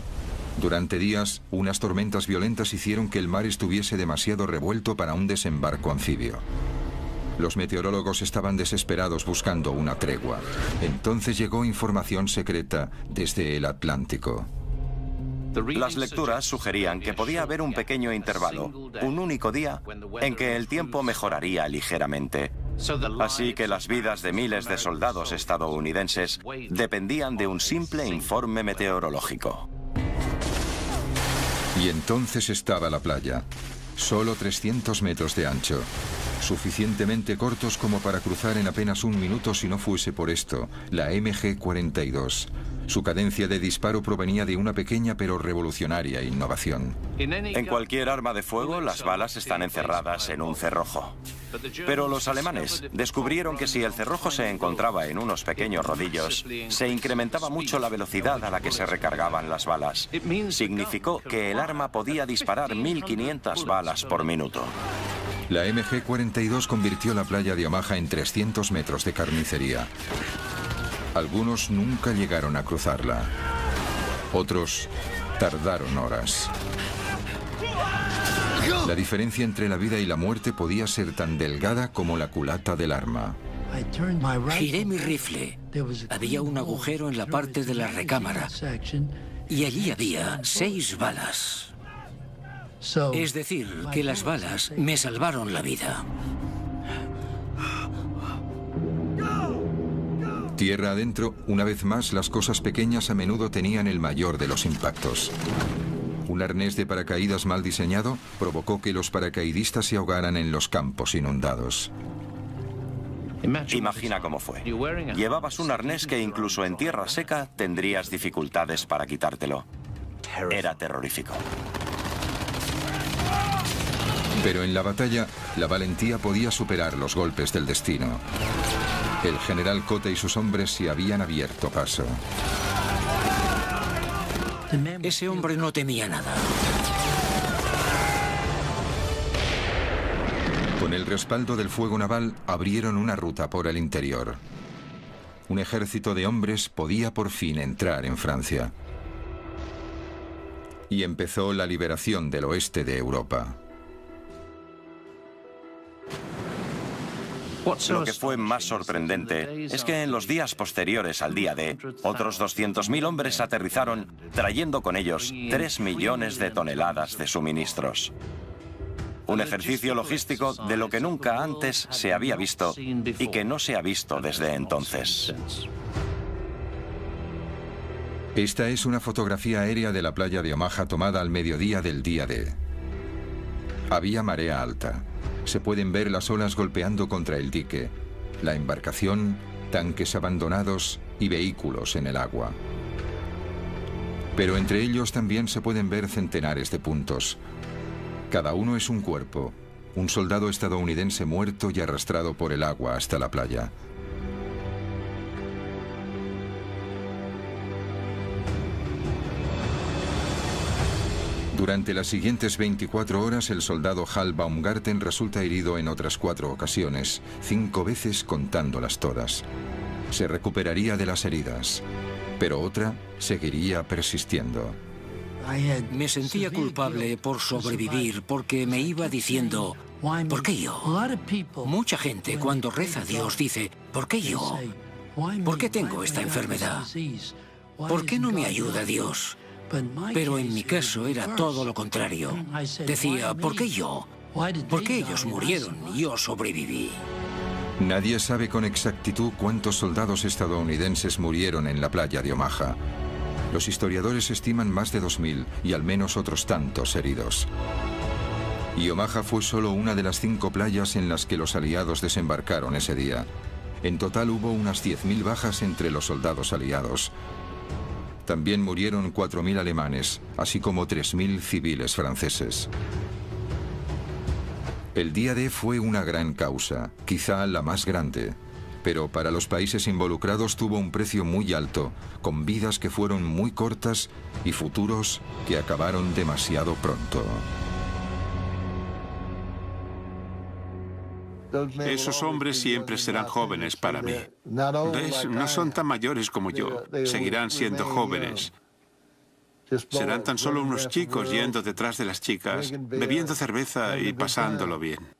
Durante días, unas tormentas violentas hicieron que el mar estuviese demasiado revuelto para un desembarco anfibio. Los meteorólogos estaban desesperados buscando una tregua. Entonces llegó información secreta desde el Atlántico. Las lecturas sugerían que podía haber un pequeño intervalo, un único día, en que el tiempo mejoraría ligeramente. Así que las vidas de miles de soldados estadounidenses dependían de un simple informe meteorológico. Y entonces estaba la playa. Solo 300 metros de ancho. Suficientemente cortos como para cruzar en apenas 1 minuto si no fuese por esto, la MG-42. Su cadencia de disparo provenía de una pequeña pero revolucionaria innovación. En cualquier arma de fuego, las balas están encerradas en un cerrojo. Pero los alemanes descubrieron que si el cerrojo se encontraba en unos pequeños rodillos, se incrementaba mucho la velocidad a la que se recargaban las balas. Significó que el arma podía disparar 1500 balas por minuto. La MG-42 convirtió la playa de Omaha en 300 metros de carnicería. Algunos nunca llegaron a cruzarla. Otros tardaron horas. La diferencia entre la vida y la muerte podía ser tan delgada como la culata del arma. Giré mi rifle. Había un agujero en la parte de la recámara. Y allí había 6 balas. Es decir, que las balas me salvaron la vida. Tierra adentro, una vez más, las cosas pequeñas a menudo tenían el mayor de los impactos. Un arnés de paracaídas mal diseñado provocó que los paracaidistas se ahogaran en los campos inundados. Imagina cómo fue. Llevabas un arnés que incluso en tierra seca tendrías dificultades para quitártelo. Era terrorífico. Pero en la batalla, la valentía podía superar los golpes del destino. El general Cota y sus hombres se habían abierto paso. Ese hombre no temía nada. Con el respaldo del fuego naval, abrieron una ruta por el interior. Un ejército de hombres podía por fin entrar en Francia. Y empezó la liberación del oeste de Europa. Lo que fue más sorprendente es que en los días posteriores al día D, otros 200.000 hombres aterrizaron trayendo con ellos 3 millones de toneladas de suministros. Un ejercicio logístico de lo que nunca antes se había visto y que no se ha visto desde entonces. Esta es una fotografía aérea de la playa de Omaha tomada al mediodía del día D. Había marea alta. Se pueden ver las olas golpeando contra el dique, la embarcación, tanques abandonados y vehículos en el agua. Pero entre ellos también se pueden ver centenares de puntos. Cada uno es un cuerpo, un soldado estadounidense muerto y arrastrado por el agua hasta la playa. Durante las siguientes 24 horas, el soldado Hal Baumgarten resulta herido en otras 4 ocasiones, 5 veces contándolas todas. Se recuperaría de las heridas, pero otra seguiría persistiendo. Me sentía culpable por sobrevivir porque me iba diciendo, ¿por qué yo? Mucha gente cuando reza a Dios dice, ¿por qué yo? ¿Por qué tengo esta enfermedad? ¿Por qué no me ayuda Dios? Pero en mi caso era todo lo contrario. Decía, ¿por qué yo? ¿Por qué ellos murieron y yo sobreviví? Nadie sabe con exactitud cuántos soldados estadounidenses murieron en la playa de Omaha. Los historiadores estiman más de 2.000 y al menos otros tantos heridos. Y Omaha fue solo una de las 5 playas en las que los aliados desembarcaron ese día. En total hubo unas 10.000 bajas entre los soldados aliados. También murieron 4.000 alemanes, así como 3.000 civiles franceses. El día D fue una gran causa, quizá la más grande, pero para los países involucrados tuvo un precio muy alto, con vidas que fueron muy cortas y futuros que acabaron demasiado pronto. Esos hombres siempre serán jóvenes para mí. ¿Ves? No son tan mayores como yo. Seguirán siendo jóvenes. Serán tan solo unos chicos yendo detrás de las chicas, bebiendo cerveza y pasándolo bien.